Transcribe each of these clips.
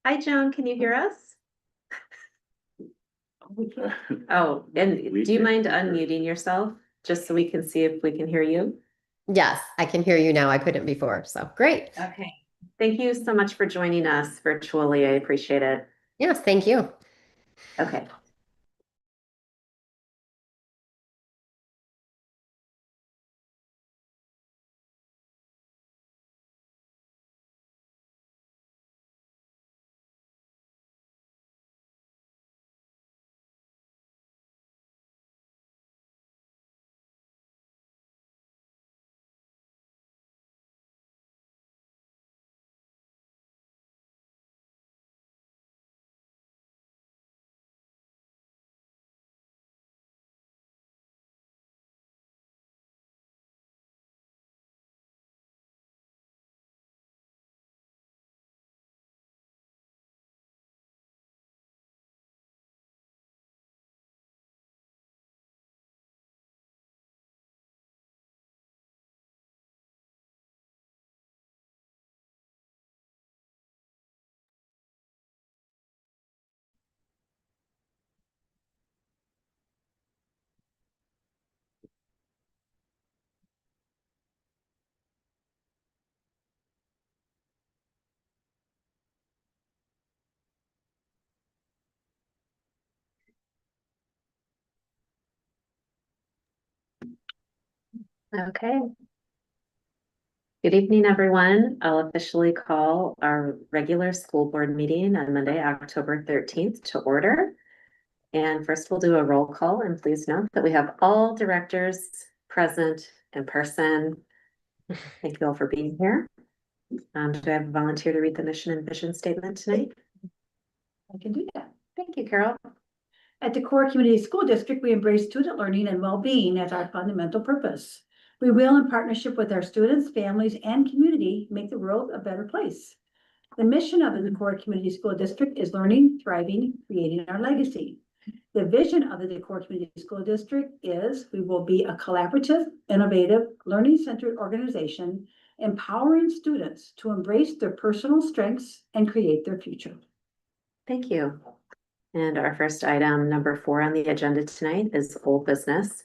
Hi, Joan, can you hear us? Oh, and do you mind unmuting yourself just so we can see if we can hear you? Yes, I can hear you now. I couldn't before. So great. Okay. Thank you so much for joining us virtually. I appreciate it. Yes, thank you. Okay. Okay. Good evening, everyone. I'll officially call our regular school board meeting on Monday, October 13th to order. And first we'll do a roll call, and please note that we have all directors present in person. Thank you all for being here. Do I have a volunteer to read the mission and vision statement tonight? I can do that. Thank you, Carol. At Decorah Community School District, we embrace student learning and well-being as our fundamental purpose. We will, in partnership with our students, families, and community, make the world a better place. The mission of the Decorah Community School District is learning, thriving, creating our legacy. The vision of the Decorah Community School District is we will be a collaborative, innovative, learning-centered organization, empowering students to embrace their personal strengths and create their future. Thank you. And our first item, number 4 on the agenda tonight, is old business.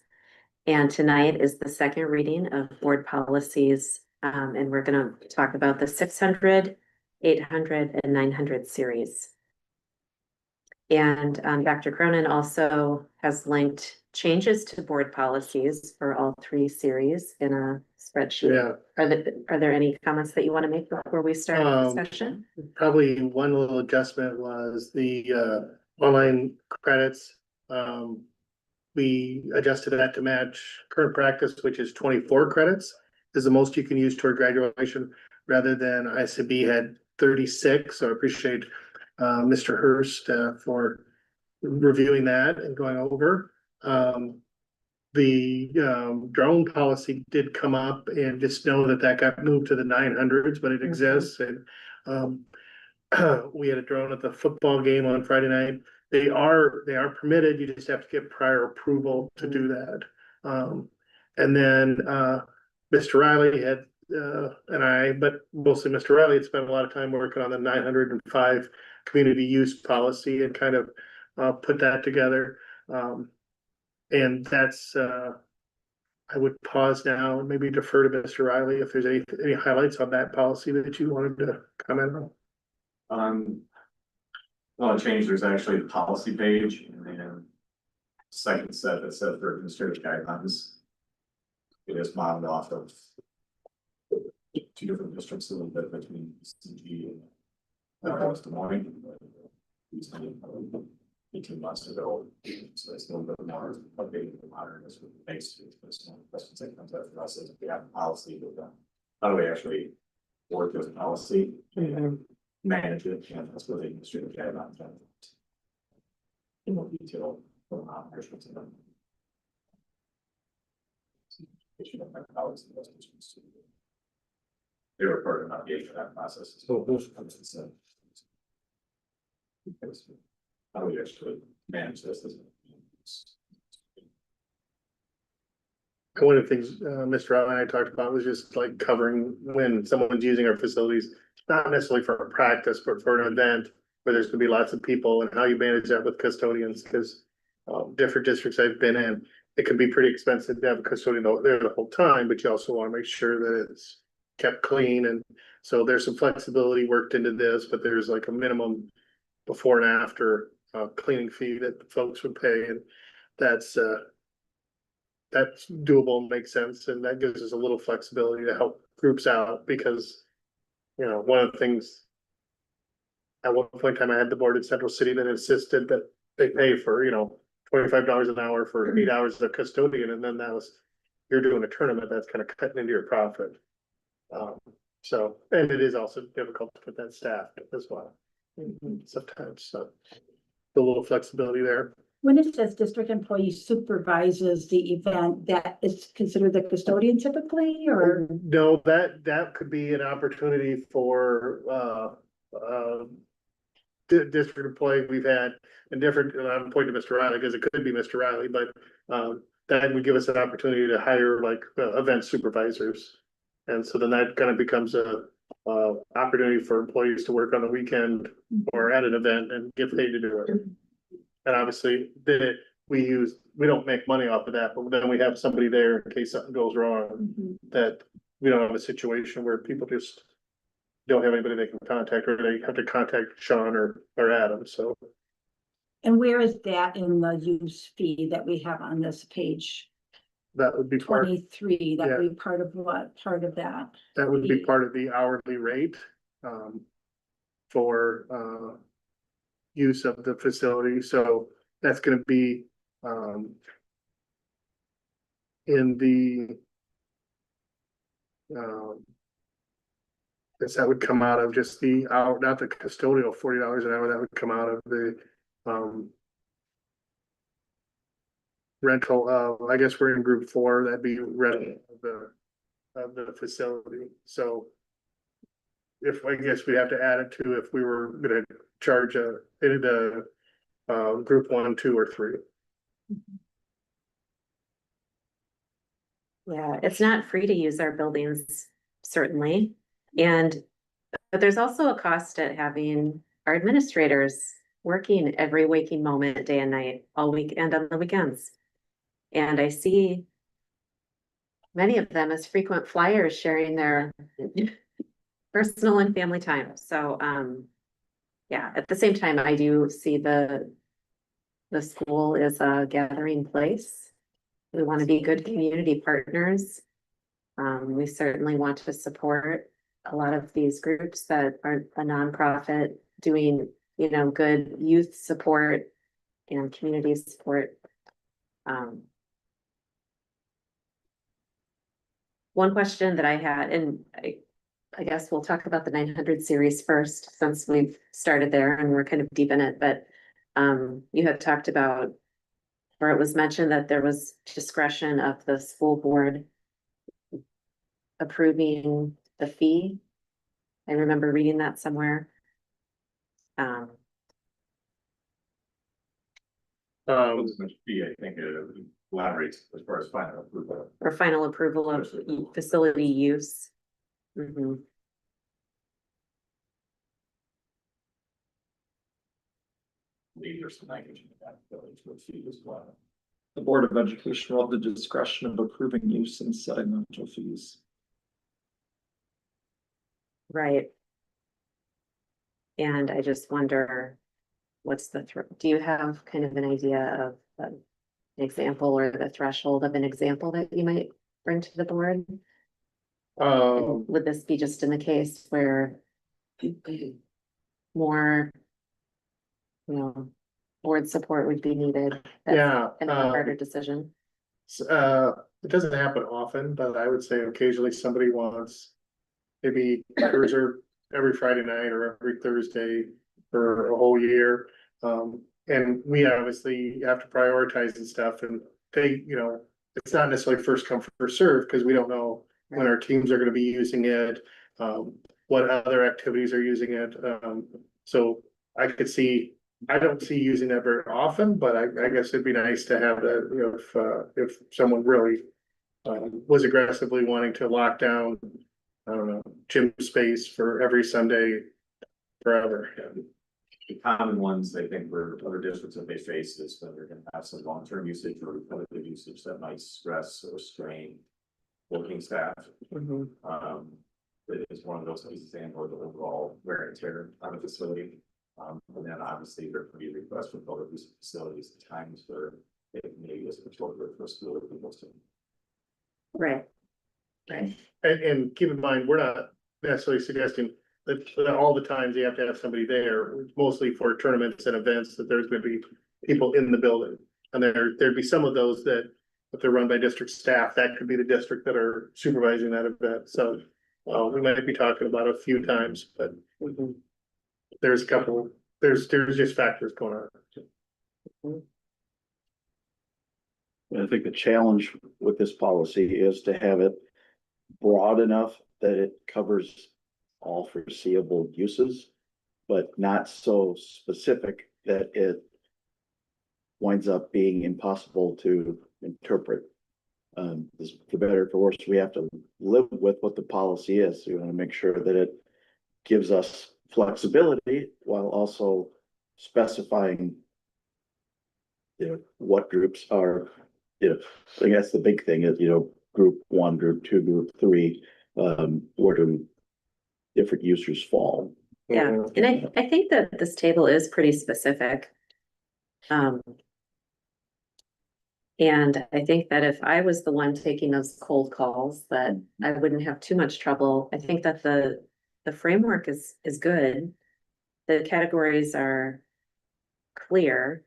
And tonight is the second reading of board policies. And we're going to talk about the 600, 800, and 900 series. And Dr. Cronin also has linked changes to board policies for all 3 series in a spreadsheet. Yeah. Are there any comments that you want to make before we start the discussion? Probably one little adjustment was the online credits. We adjusted that to match current practice, which is 24 credits is the most you can use toward graduation, rather than ICB had 36. So I appreciate Mr. Hurst for reviewing that and going over. The drone policy did come up, and just know that that got moved to the 900s, but it exists. And we had a drone at the football game on Friday night. They are permitted. You just have to get prior approval to do that. And then Mr. Riley had and I, but mostly Mr. Riley, had spent a lot of time working on the 905 community use policy and kind of put that together. And that's I would pause now and maybe defer to Mr. Riley if there's any highlights on that policy that you wanted to comment on. Well, change, there's actually the policy page and then second set that says for administrative guidelines. It is modeled off of 2 different districts, a little bit between CG and Des Moines. 18 months ago, so it's a little bit more updated and modern as it makes to this questions that comes out for us is if we have a policy with them. How do we actually work with policy and manage it? And that's what the administrative guidelines are. In more detail from operations and them. They were part of not getting for that process. So those comes and said. How do we actually manage this? One of the things Mr. Allen and I talked about was just like covering when someone's using our facilities, not necessarily for a practice, but for an event where there's gonna be lots of people and how you manage that with custodians, because different districts I've been in, it can be pretty expensive to have a custodian there the whole time, but you also want to make sure that it's kept clean. And so there's some flexibility worked into this, but there's like a minimum before and after cleaning fee that the folks would pay. And that's doable and makes sense. And that gives us a little flexibility to help groups out because, you know, one of the things at one point in time, I had the board in Central City that insisted that they pay for, you know, $25 an hour for 8 hours of custodian, and then that was, you're doing a tournament, that's kind of cutting into your profit. So, and it is also difficult to put that staffed as well. Sometimes, so a little flexibility there. When it says district employee supervises the event, that is considered the custodian typically, or? No, that could be an opportunity for, district employee we've had and different, and I'm pointing to Mr. Riley because it could be Mr. Riley, but that would give us an opportunity to hire like event supervisors. And so then that kind of becomes a opportunity for employees to work on the weekend or at an event and get paid to do it. And obviously we don't make money off of that, but then we have somebody there in case something goes wrong, that we don't have a situation where people just don't have anybody they can contact, or they have to contact Sean or Adam, so. And where is that in the use fee that we have on this page? That would be part, 23, that would be part of what, part of that? that would be part of the hourly rate, for, use of the facility, so that's gonna be, in the, guess that would come out of just the hour, not the custodial $40 an hour, that would come out of the, rental, I guess we're in group 4, that'd be rental of the facility, so. If, I guess we have to add it to if we were gonna charge the, group 1, 2, or 3. Yeah, it's not free to use our buildings, certainly. But there's also a cost at having our administrators working every waking moment, day and night, all week and on the weekends. And I see many of them as frequent flyers sharing their personal and family time. So, yeah, at the same time, I do see the school is a gathering place. We want to be good community partners. We certainly want to support a lot of these groups that are a nonprofit doing, you know, good youth support and community support. One question that I had, and I guess we'll talk about the 900 series first, since we've started there and we're kind of deep in it, but you had talked about, or it was mentioned that there was discretion of the school board approving the fee. I remember reading that somewhere. Fee, I think it elaborates as far as final approval. Or final approval of facility use. There's some language in that village with fee as well. The Board of Education will have the discretion of approving use and setting rental fees. Right. And I just wonder, what's the, do you have kind of an idea of an example or the threshold of an example that you might bring to the board? And would this be just in the case where more, you know, board support would be needed? That's Yeah, kind of a harder decision. it doesn't happen often, but I would say occasionally somebody wants maybe reserve every Friday night or every Thursday for a whole year. And we obviously have to prioritize and stuff, and they, you know, it's not necessarily first come, first serve, because we don't know when our teams are gonna be using it, what other activities are using it. So I could see, I don't see using that very often, but I guess it'd be nice to have that if someone really was aggressively wanting to lock down I don't know, gym space for every Sunday forever. The common ones, I think, where other districts that they face is that they're gonna have some long-term usage or repetitive usage that might stress or strain working staff. It is one of those pieces and or the overall wear and tear on the facility. And then obviously there can be requests from other facilities at times where it maybe is appropriate for a school or people to. Right. Right. And keep in mind, we're not necessarily suggesting that all the times you have to have somebody there, it's mostly for tournaments and events, that there's gonna be people in the building. And there'd be some of those that, if they're run by district staff, that could be the district that are supervising that event, so. We might be talking about a few times, but there's a couple, there's just factors going on. I think the challenge with this policy is to have it broad enough that it covers all foreseeable uses, but not so specific that it winds up being impossible to interpret. For better or for worse, we have to live with what the policy is. We want to make sure that it gives us flexibility while also specifying, what groups are, I guess the big thing is, group 1, group 2, group 3, where do different users fall? Yeah, and I think that this table is pretty specific. And I think that if I was the one taking those cold calls, that I wouldn't have too much trouble. I think that the framework is good. The categories are clear.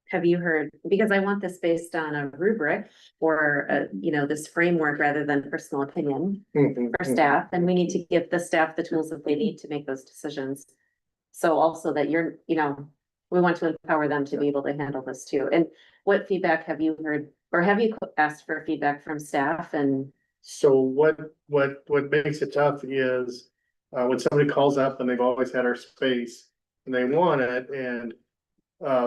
Have you heard, because I want this based on a rubric or this framework rather than personal opinion for staff, and we need to give the staff the tools that they need to make those decisions. So also that we want to empower them to be able to handle this too. And what feedback have you heard, or have you asked for feedback from staff? And So what makes it tough is, when somebody calls up and they've always had our space and they want it, and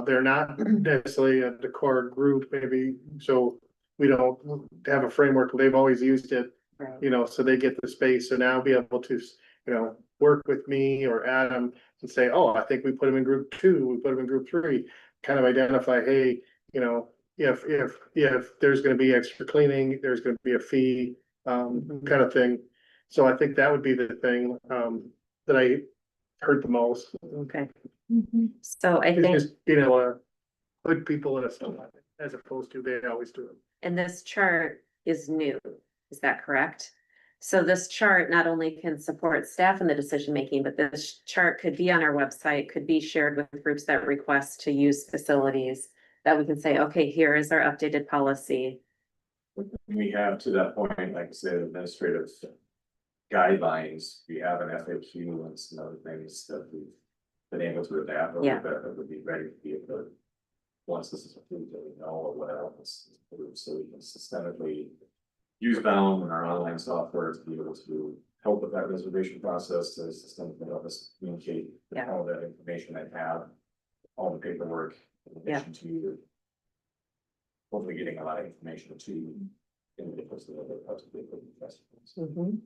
they're not necessarily a Decorah group, maybe, so we don't have a framework, they've always used it, right. so they get the space, so now be able to, work with me or Adam and say, oh, I think we put them in group 2, we put them in group 3, kind of identify, hey, if there's gonna be extra cleaning, there's gonna be a fee, kind of thing. So I think that would be the thing, that I heard the most. Okay. So I It's think, just, put people in a spot as opposed to they always do it. and this chart is new, is that correct? So this chart not only can support staff in the decision making, but this chart could be on our website, could be shared with groups that request to use facilities, that we can say, okay, here is our updated policy. We have, to that point, like I said, administrative guidelines, we have an FAQ and some other things that we've been able to adapt. Yeah. That would be ready to be able to, once this is approved, that we know what else is approved, so we can systemically use Bound and our online software to be able to help with that reservation process, to systemically help us communicate Yeah. all that information I have, all the paperwork, in addition to hopefully getting a lot of information to individuals that are possibly putting festivals.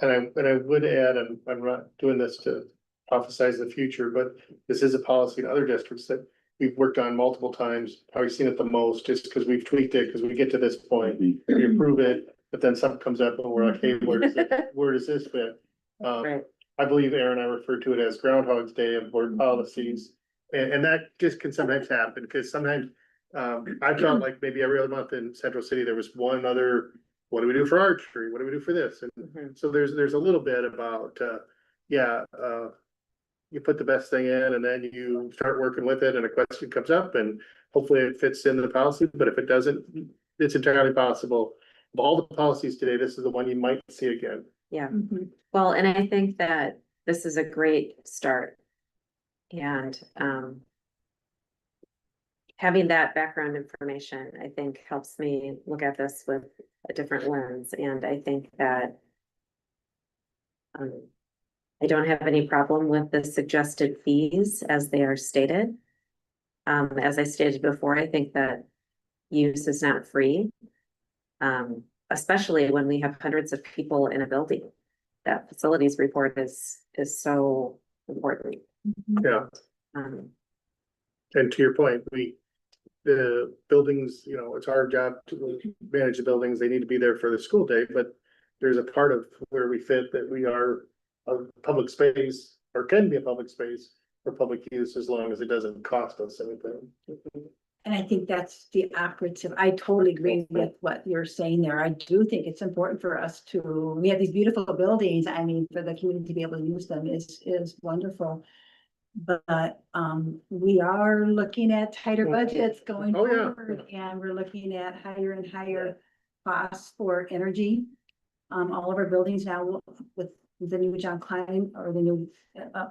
And I would add, and I'm not doing this to prophesize the future, but this is a policy in other districts that we've worked on multiple times, probably seen it the most, just because we've tweaked it, because we get to this point, we approve it, but then something comes up and we're like, hey, where does this fit? Right. I believe Aaron and I refer to it as Groundhog's Day of board policies. And that just can sometimes happen, because sometimes, I felt like maybe every other month in Central City, there was one other, what do we do for archery? What do we do for this? And so there's a little bit about, you put the best thing in and then you start working with it and a question comes up and hopefully it fits into the policy, but if it doesn't, it's entirely possible. Of all the policies today, this is the one you might see again. Yeah, well, and I think that this is a great start. And having that background information, I think, helps me look at this with a different lens. And I think that I don't have any problem with the suggested fees as they are stated. As I stated before, I think that use is not free. Especially when we have hundreds of people in a building. That facilities report is so important. Yeah, Um, and to your point, the buildings, you know, it's our job to manage the buildings. They need to be there for the school day, but there's a part of where we fit that we are a public space or can be a public space for public use as long as it doesn't cost us anything. And I think that's the operative. I totally agree with what you're saying there. I do think it's important for us to, we have these beautiful buildings. I mean, for the community to be able to use them is wonderful. But we are looking at tighter budgets going Oh, yeah. forward, and we're looking at higher and higher costs for energy. All of our buildings now with the new John Klein or the new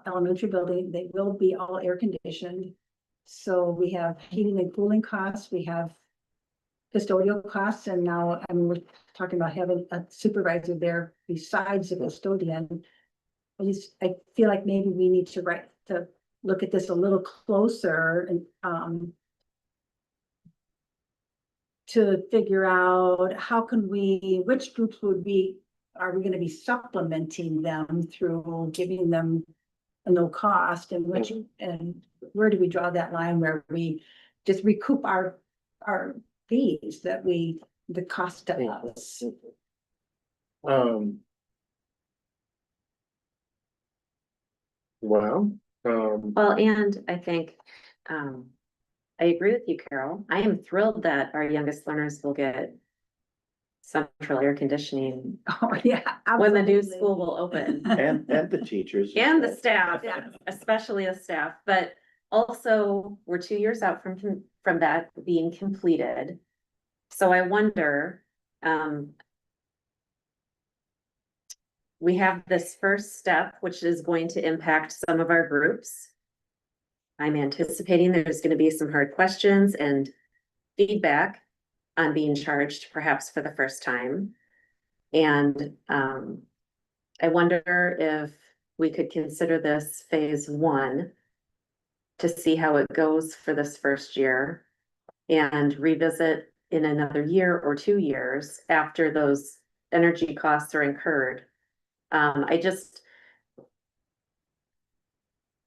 elementary building, they will be all air conditioned. So we have heating and cooling costs, we have custodial costs, and now, I mean, we're talking about having a supervisor there besides the custodian. I feel like maybe we need to look at this a little closer and to figure out how can which groups are we gonna be supplementing them through giving them a no cost, and where do we draw that line where we just recoup our fees that the cost of us. Well, Well, and I think, I agree with you, Carol. I am thrilled that our youngest learners will get central air conditioning Oh, yeah. when the new absolutely. school will open. And the teachers. And the staff, Yeah. especially the staff, but also we're 2 years out from that being completed. So I wonder, we have this first step, which is going to impact some of our groups. I'm anticipating there's going to be some hard questions and feedback on being charged perhaps for the first time. And I wonder if we could consider this phase 1 to see how it goes for this first year and revisit in another year or 2 years after those energy costs are incurred.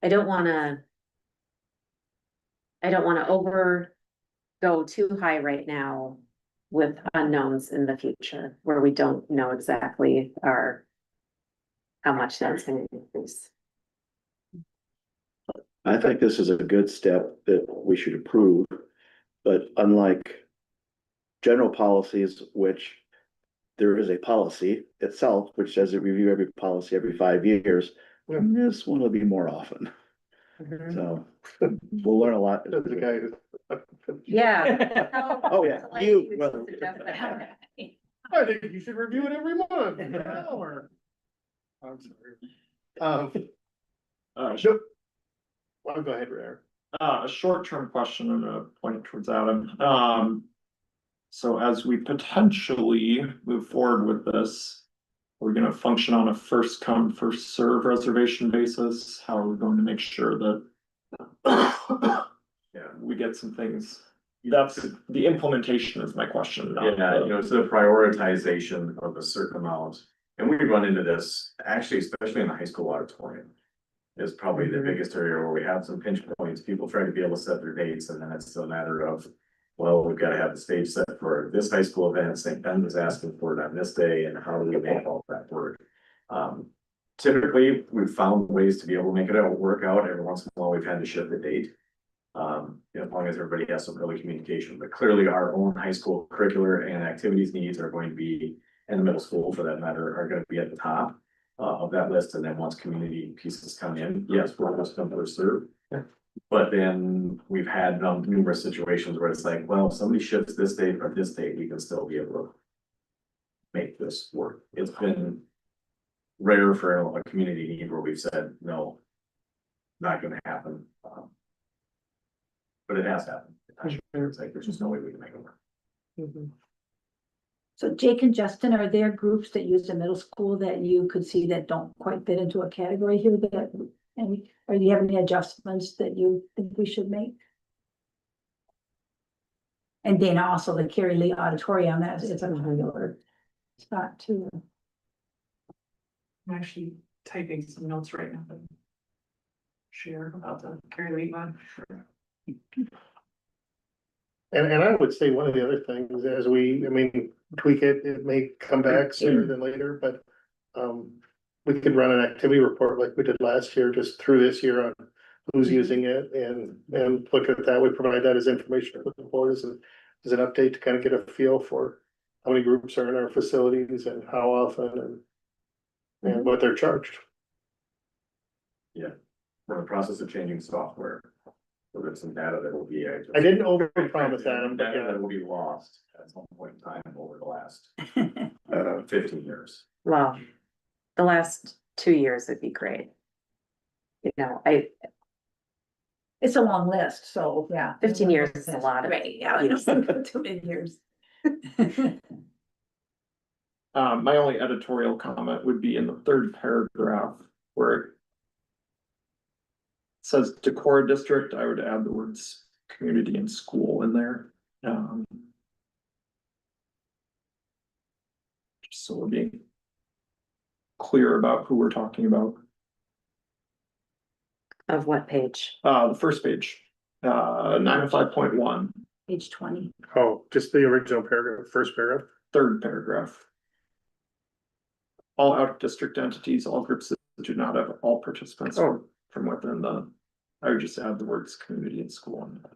I don't wanna go too high right now with unknowns in the future where we don't know exactly how much that's gonna increase. I think this is a good step that we should approve, but unlike general policies, which there is a policy itself, which says that review every policy every 5 years, Yeah. this one will be more often. So we'll learn a lot. there's a guy who. Yeah. Oh, yeah, Like you you will. suggest that. I think you should review it every month. Or- I'm sorry. Nope. Well, go ahead, Rare. A short-term question and a point towards Adam. So as we potentially move forward with this, we're gonna function on a first come, first serve reservation basis. How are we going to make sure that Yeah. we get some things? That's the implementation is my question. not Yeah, the- you know, it's the prioritization of a certain amount, and we run into this, actually, especially in the high school auditorium. Is probably the biggest area where we have some pinch points, people try to be able to set their dates, and then it's a matter of. Well, we've got to have the stage set for this high school event, St. Ben was asking for it on this day, and how do we make all that work? Typically, we've found ways to be able to make it work out, every once in a while, we've had to shift the date. As long as everybody has some early communication, but clearly our own high school curricular and activities needs are going to be, and the middle school for that matter, are gonna be at the top. Of that list, and then once community pieces come in, yes, we're first come first serve. But then we've had numerous situations where it's like, well, if somebody shifts this date or this date, we can still be able to. Make this work. It's been rare for a community need where we've said, no. Not gonna happen. But it has happened. It's like, there's just no way we can make it work. So Jake and Justin, are there groups that use the middle school that you could see that don't quite fit into a category here or do you have any adjustments that you think we should make? And then also the Carrie Lee Auditorium, that is a regular spot too. I'm actually typing some notes right now. To share about the Carrie Lee one. And I would say one of the other things as we, I mean, tweak it, it may come back sooner than later, but. We could run an activity report like we did last year, just through this year on who's using it and look at that. We provide that as information for the board as an update to kind of get a feel for how many groups are in our facilities and how often and what they're charged. We're in the process of changing software. So there's some data that will be. I didn't overpromise, Adam, but Data yeah. that will be lost at some point in time over the last 15 years. Well, the last 2 years would be great. You know, It's a long list, so yeah. 15 years is a lot of. Right, yeah, it's too many years. My only editorial comment would be in the third paragraph where it says Decorah district. I would add the words community and school in there. Just so we're being clear about who we're talking about. Of what page? The first page, 905.1, Page 20. Oh, just the original paragraph, first paragraph. third paragraph. All out-of-district entities, all groups that do not have all participants from within the, I would just add the words community and school on that.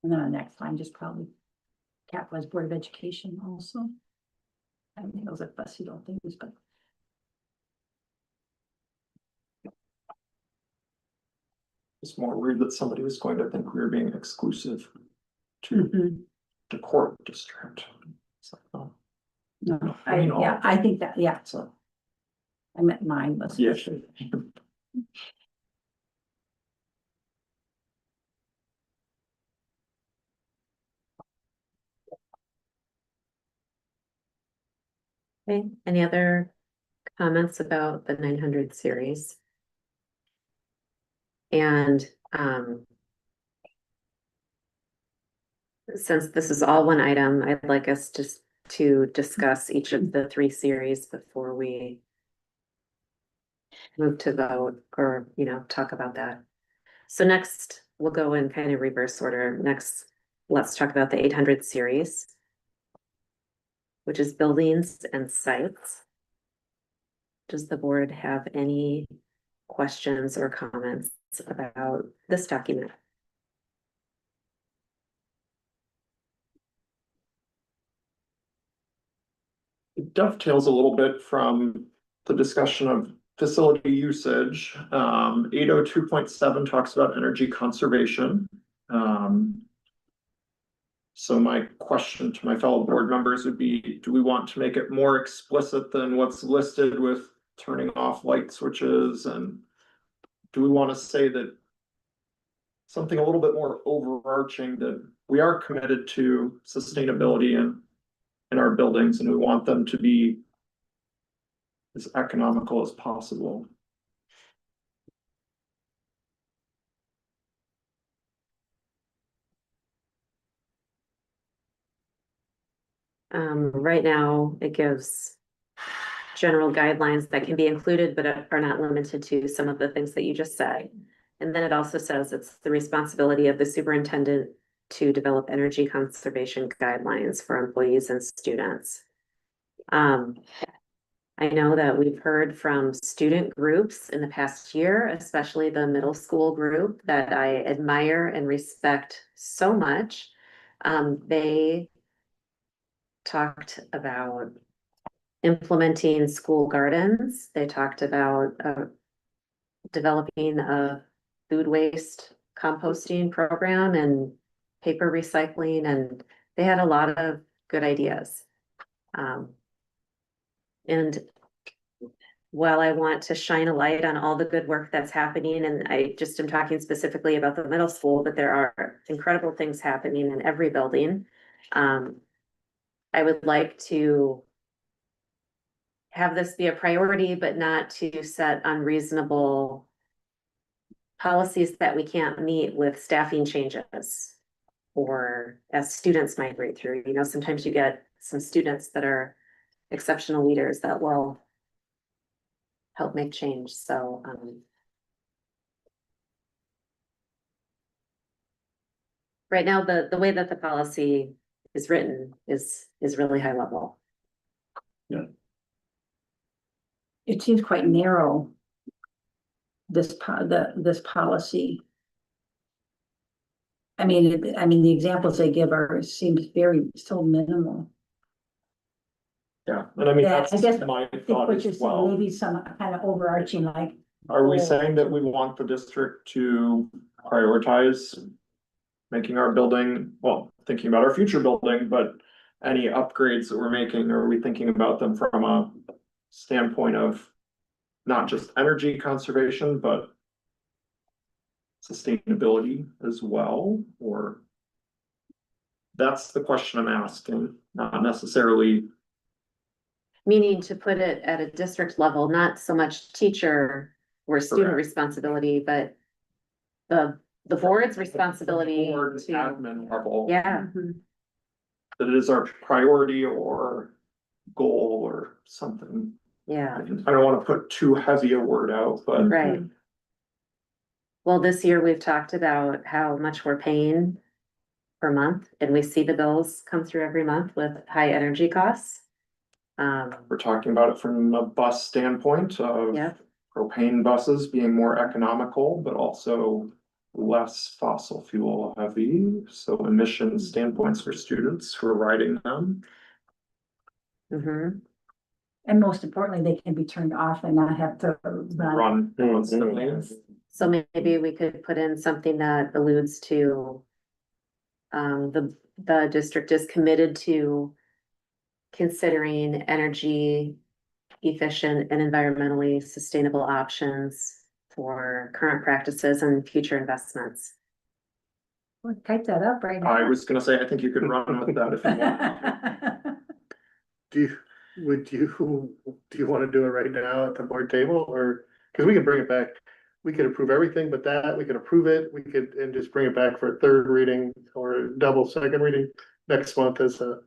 And then the next line, just probably capitalize Board of Education also. I mean, those are fussy little things, but. It's more worried that somebody was going to think we were being exclusive to Decorah district. So, No, I mean, yeah, I think that, yeah, so. I meant mine was. yeah. Okay, any other comments about the 900 series? And since this is all one item, I'd like us just to discuss each of the 3 series before we move to vote or, you know, talk about that. So next, we'll go in kind of reverse order. Next, let's talk about the 800 series, which is buildings and sites. Does the board have any questions or comments about this document? It dovetails a little bit from the discussion of facility usage. 802.7 talks about energy conservation. So my question to my fellow board members would be, do we want to make it more explicit than what's listed with turning off light switches? And do we want to say that something a little bit more overarching, that we are committed to sustainability in our buildings and we want them to be as economical as possible? Right now, it gives general guidelines that can be included, but are not limited to some of the things that you just said. And then it also says it's the responsibility of the superintendent to develop energy conservation guidelines for employees and students. I know that we've heard from student groups in the past year, especially the middle school group that I admire and respect so much. They talked about implementing school gardens. They talked about developing a food waste composting program and paper recycling, and they had a lot of good ideas. And while I want to shine a light on all the good work that's happening, and I just am talking specifically about the middle school, but there are incredible things happening in every building. I would like to have this be a priority, but not to set unreasonable policies that we can't meet with staffing changes. Or as students migrate through, sometimes you get some students that are exceptional leaders that will help make change, so, right now, the way that the policy is written is really high level. It seems quite narrow. This policy. I mean, the examples they give seems very so minimal. Yeah, and I mean, Yeah, that's I guess my I think thought what as you're saying, well. maybe some kind of overarching like. Are we saying that we want the district to prioritize making our building, well, thinking about our future building, but any upgrades that we're making, are we thinking about them from a standpoint of not just energy conservation, but sustainability as well, or that's the question I'm asking, not necessarily. Meaning to put it at a district level, not so much teacher or student Correct. responsibility, but the board's responsibility Board to, admin level. yeah, That it is our priority or goal or something. yeah, I don't wanna put too heavy a word out, but right. Well, this year we've talked about how much we're paying per month, and we see the bills come through every month with high energy costs. we're talking about it from a bus standpoint of Yeah, propane buses being more economical, but also less fossil fuel heavy, so emission standpoints for students who are riding them. mm-hmm. And most importantly, they can be turned off and not have to run. Run constantly. So maybe we could put in something that alludes to the district is committed to considering energy efficient and environmentally sustainable options for current practices and future investments. Well, type that up right now. I was gonna say, I think you could run with that if you want. Do you wanna do it right now at the board table, or, cause we can bring it back. We could approve everything but that, we could approve it, and just bring it back for a third reading or double second reading next month as an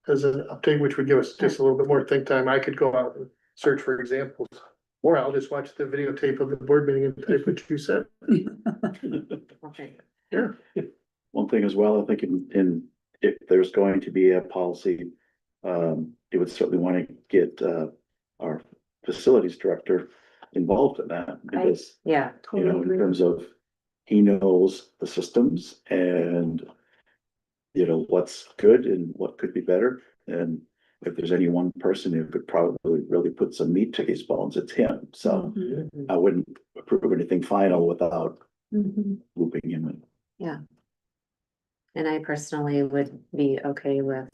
update, which would give us just a little bit more think time. I could go out and search for examples. Or I'll just watch the videotape of the board meeting and type what you said. Okay. Yeah. One thing as well, I think if there's going to be a policy, you would certainly want to get our facilities director involved in that, because, Yeah, you know, in terms of he knows the systems and you know, what's good and what could be better. And if there's any one person who could probably really put some meat to these bones, it's him. So I wouldn't approve anything final without looping him in. yeah. And I personally would be okay with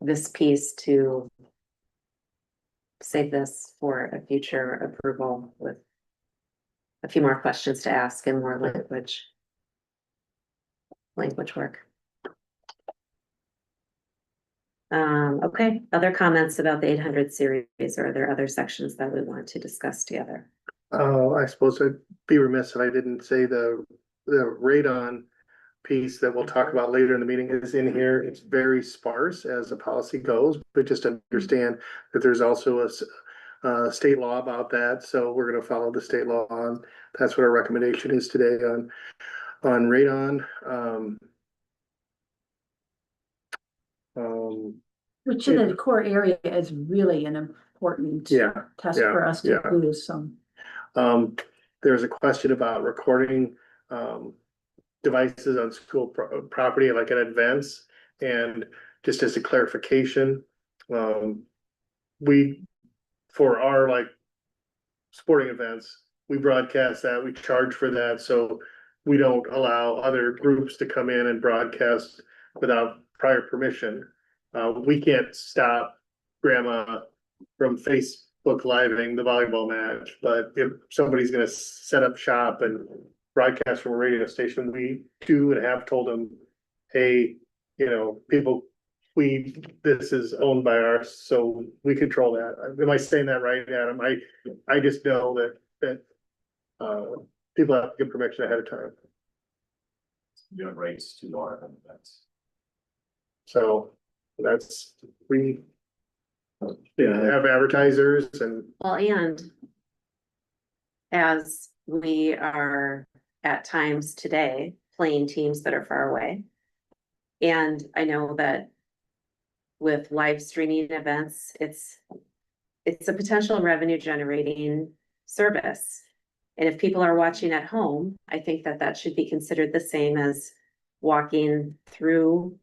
this piece to save this for a future approval with a few more questions to ask and more language work. Okay, other comments about the 800 series, or are there other sections that we want to discuss together? I suppose I'd be remiss if I didn't say the radon piece that we'll talk about later in the meeting is in here. It's very sparse as the policy goes, but just understand that there's also a state law about that. So we're gonna follow the state law on. That's what our recommendation is today on radon. Which in the core area is really an important test for us to do some. There's a question about recording devices on school property, like at events, and just as a clarification, we, for our like sporting events, we broadcast that, we charge for that, so we don't allow other groups to come in and broadcast without prior permission. We can't stop grandma from Facebook living the volleyball match, but if somebody's gonna set up shop and broadcast from a radio station, we do and have told them, hey, you know, people, this is owned by us, so we control that. Am I saying that right, Adam? I just know that people have to get permission ahead of time. You have rights to our events. So that's, we Yeah. have advertisers and Well, and as we are at times today playing teams that are far away. And I know that with live streaming events, it's a potential revenue generating service. And if people are watching at home, I think that that should be considered the same as walking through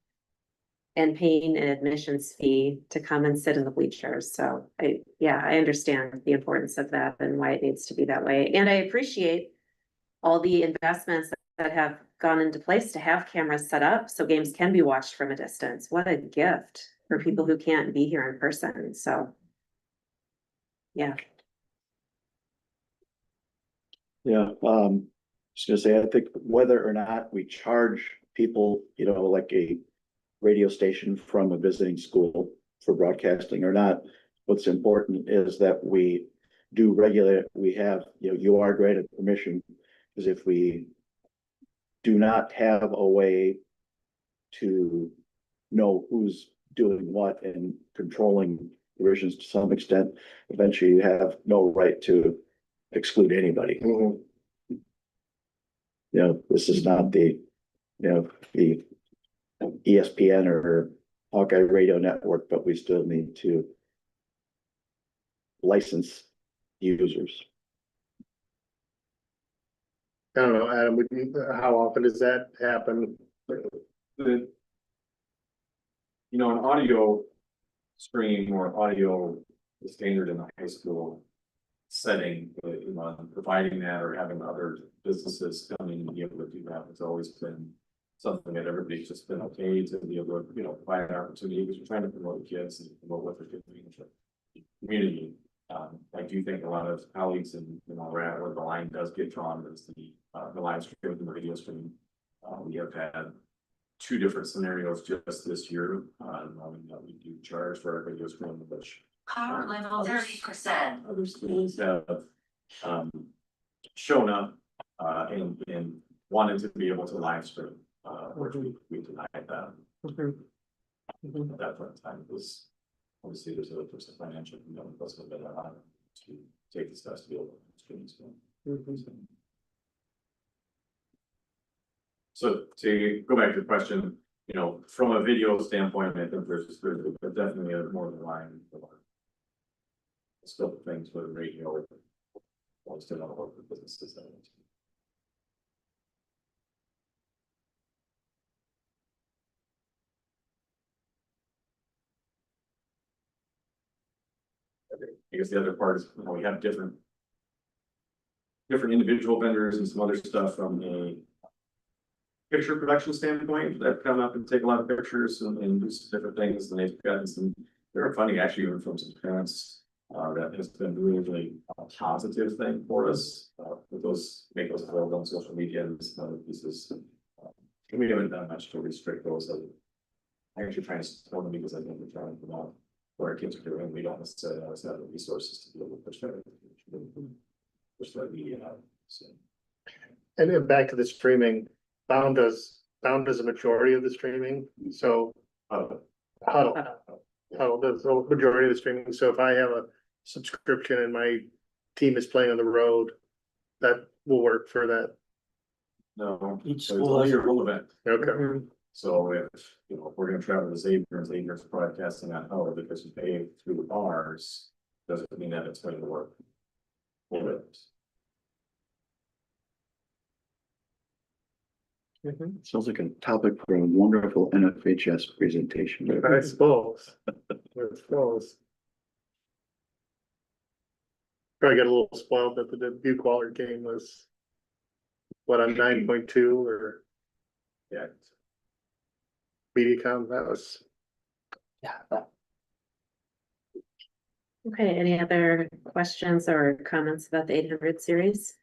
and paying an admissions fee to come and sit in the bleachers. So I understand the importance of that and why it needs to be that way. And I appreciate all the investments that have gone into place to have cameras set up so games can be watched from a distance. What a gift for people who can't be here in person. So yeah. Yeah, just gonna say, I think whether or not we charge people, like a radio station from a visiting school for broadcasting or not, what's important is that we do regulate, we have, you are granted permission, because if we do not have a way to know who's doing what and controlling provisions to some extent, eventually you have no right to exclude anybody. This is not the ESPN or Hawkeye Radio Network, but we still need to license users. I don't know, Adam, how often does that happen? An audio stream or audio standard in the high school setting, providing that or having other businesses come in and be able to do that has always been something that everybody's just been okay to be able to, provide an opportunity, because we're trying to promote the kids and promote what they're doing in the community. I do think a lot of colleagues in where the line does get drawn is the live stream and the radio stream. We have had 2 different scenarios just this year, we do charge for our radio stream, which Power level 30%. other schools have shown up and wanted to be able to live stream, which we denied that. At that point in time, it was obviously there's a financial commitment that's been allowed to take the steps to be able to stream. So to go back to the question, from a video standpoint, I think there's definitely more of a line for scope of things with radio. Wants to know what the businesses that want to. I guess the other part is, we have different individual vendors and some other stuff from a picture production standpoint that come up and take a lot of pictures and do some different things, and they've gotten some very funny, actually, even from some parents. That has been really a positive thing for us. With make those available on social media and some other pieces. We haven't done much to restrict those. I'm actually trying to support them because I think we're trying to promote what our kids are doing. We don't necessarily always have the resources to be able to push that media out. So. And then back to the streaming, Bound does a majority of the streaming, so Huddle does the majority of the streaming. So if I have a subscription and my team is playing on the road, that will work for that. No, Each so it's school only has your full event. Okay. So if we're gonna travel to Xavier and Xavier's broadcasting on Huddle because we pay through ours, doesn't mean that it's going to work. For it. Sounds like a topic for a wonderful NFHS presentation. I suppose. Probably got a little spoiled that the Dubuque Waller game was on 9.2 or Yeah. MediaCom. That was Okay, any other questions or comments about the 800 series?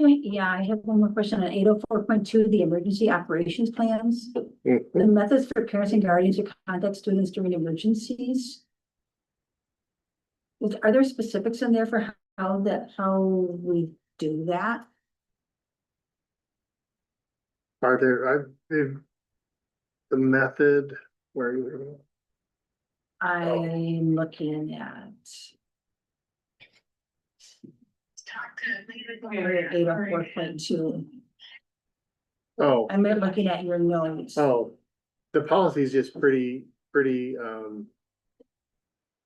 Okay, yeah, I have one more question on 804.2, the emergency operations plans. The methods for parents and guardians to contact students during emergencies. Are there specifics in there for how we do that? Are there, the method where you, I'm looking at 804.2. oh, I'm looking at your notes. oh, the policy is just pretty,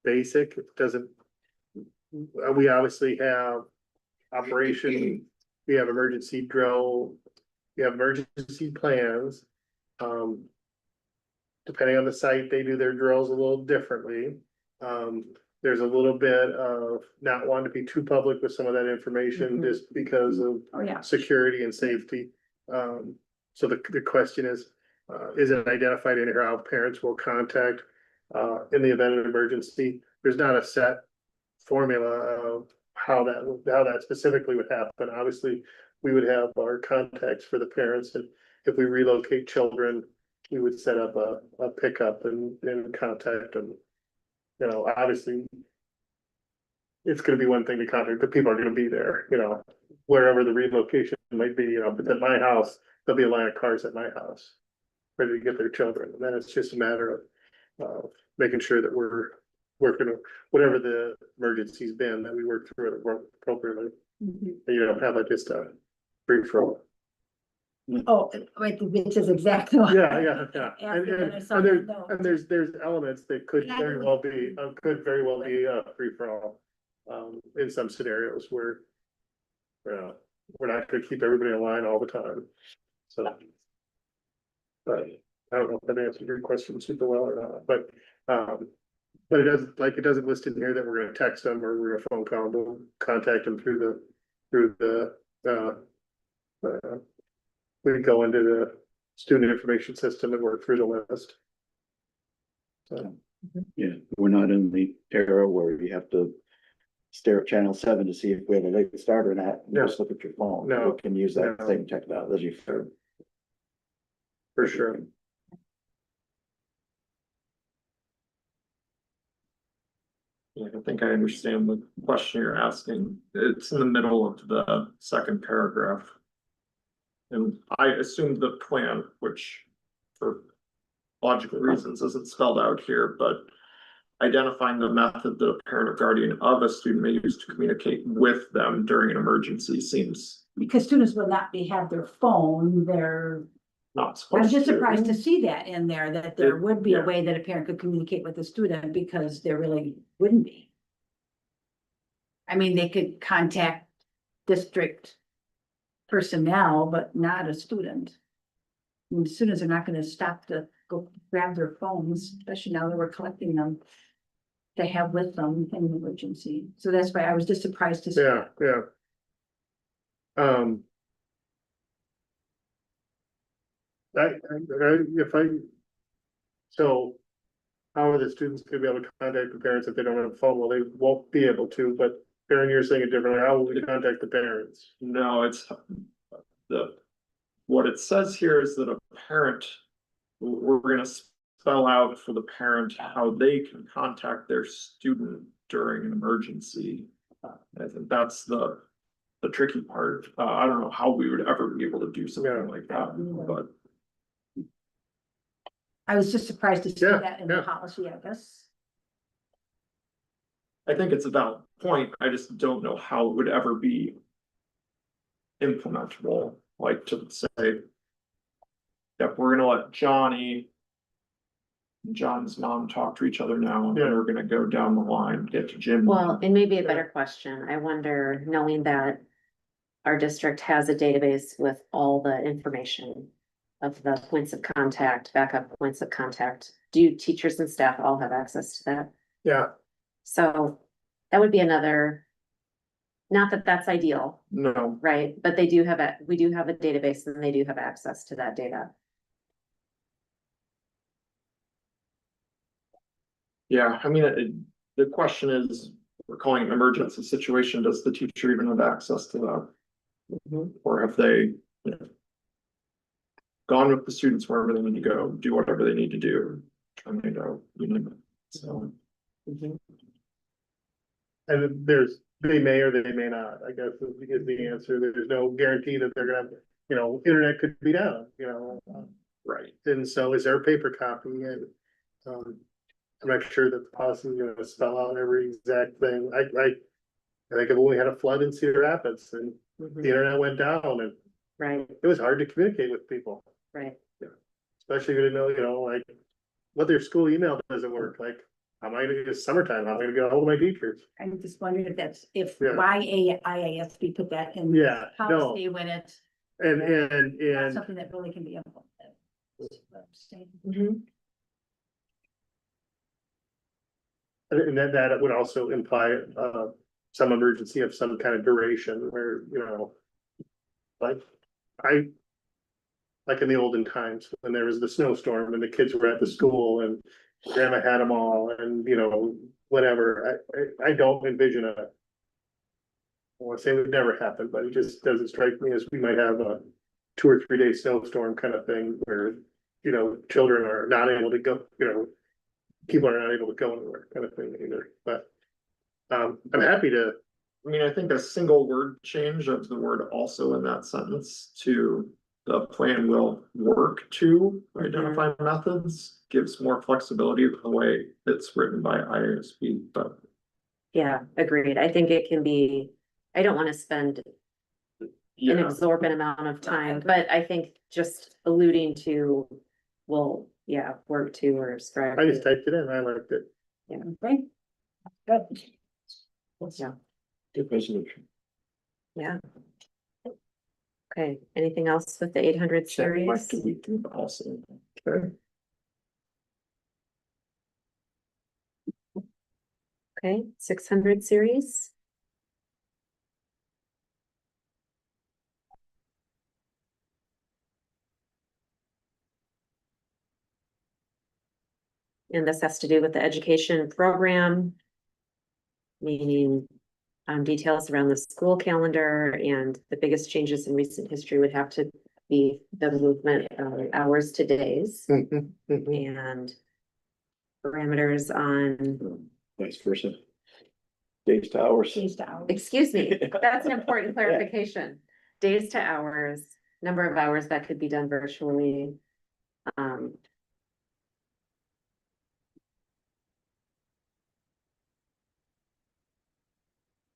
basic. It doesn't, we obviously have operation, we have emergency drill, we have emergency plans. Depending on the site, they do their drills a little differently. There's a little bit of not wanting to be too public with some of that information Mhm. just because of Oh, yeah. security and safety. So the question is it identified in here how parents will contact in the event of emergency? There's not a set formula of how that specifically would happen. Obviously, we would have our contacts for the parents, and if we relocate children, we would set up a pickup and contact them. You know, obviously, it's gonna be one thing to contact, but people are gonna be there, you know, wherever the relocation might be, you know, if it's at my house, there'll be a line of cars at my house, ready to get their children, and then it's just a matter of making sure that we're working, whatever the emergency's been, that we work through it appropriately. Mhm. And you don't have just a free for all. Oh, wait, which is exactly. what- Yeah, yeah, yeah. After that, I saw And that note. there's elements that could very well be, free for all. In some scenarios where, we're not gonna keep everybody in line all the time, so. But I don't know if that answered your question super well or not, but it doesn't list in here that we're gonna text them or we're gonna phone call them, we'll contact them through the, we go into the student information system and work through the list. So, Yeah, we're not in the era where you have to stare at channel 7 to see if we have a late start or not. You No. just look at your phone. No. You can use that No. same technology for. for sure. Yeah, I think I understand the question you're asking. It's in the middle of the second paragraph. And I assumed the plan, which for logical reasons isn't spelled out here, but identifying the method that a parent or guardian of a student may use to communicate with them during an emergency seems Because students will not have their phone, not supposed I'm to. just surprised to see that in there, that there would be a Yeah. way that a parent could communicate with the student, because there really wouldn't be. I mean, they could contact district personnel, but not a student. I mean, students are not gonna stop to go grab their phones, especially now that we're collecting them. They have with them in an emergency, so that's why I was just surprised to see. Yeah, yeah. So how are the students gonna be able to contact the parents if they don't have a phone? Well, they won't be able to, but Karen, you're saying it differently. How will we contact the parents? No, it's what it says here is that a parent, we're gonna spell out for the parent how they can contact their student during an emergency. I think that's the tricky part. I don't know how we would ever be able to do Yeah. something like that, but I was just surprised to see Yeah, that in the yeah. policy, I guess. I think it's a valid point. I just don't know how it would ever be implementable, like to say, yep, we're gonna let Johnny and John's mom talk to each other now, and then Yeah. we're gonna go down the line, get to Jim. Well, and maybe a better question, I wonder, knowing that our district has a database with all the information of the points of contact, backup points of contact, do teachers and staff all have access to that? Yeah, So that would be another, not that that's ideal, No, right? But we do have a database and they do have access to that data. yeah, I mean, the question is, we're calling it an emergency situation, does the teacher even have access to that? Or have they, you know, gone with the students wherever they need to go, do whatever they need to do, and they know, so. And they may or they may not, I guess is the answer. There's no guarantee that they're gonna, internet could be down, Right. and so is there a paper copy and, I'm not sure that the policy is gonna spell out every exact thing. I think when we had a flood in Cedar Rapids and the internet went down and Right, it was hard to communicate with people, right. especially if you didn't know, like, what their school email doesn't work, like, how am I gonna, it's summertime, how am I gonna get a hold of my teachers? I'm just wondering if that's, if Yeah. why IASB put that in. Yeah, no, Policy when it's and, not something that really can be implemented. That's what I'm saying. and that would also imply, some emergency of some kind of duration where, like, like in the olden times when there was the snowstorm and the kids were at the school and grandma had them all and, whatever, I don't envision I want to say it would never happen, but it just doesn't strike me as we might have a 2 or 3 day snowstorm kind of thing where, children are not able to go, people are not able to go anywhere kind of thing either, but I'm happy to, I mean, I think a single word change of the word also in that sentence to the plan will work to identify methods gives more flexibility than the way it's written by IASB, but. Yeah, agreed. I think it can be, I don't want to spend an Yeah, exorbitant amount of time, but I think just alluding to will, work to or strive. I just to. typed it in, I liked it. Okay. Good. Yeah, Good resolution. yeah. Okay, anything else with the 800 series? What do we do also? Okay. Okay, 600 series. And this has to do with the education program. Meaning, details around the school calendar and the biggest changes in recent history would have to be the movement of hours to days and parameters on, Vice versa. Days to hours. Days to hours. excuse me, that's an important clarification. Days to hours, number of hours that could be done virtually.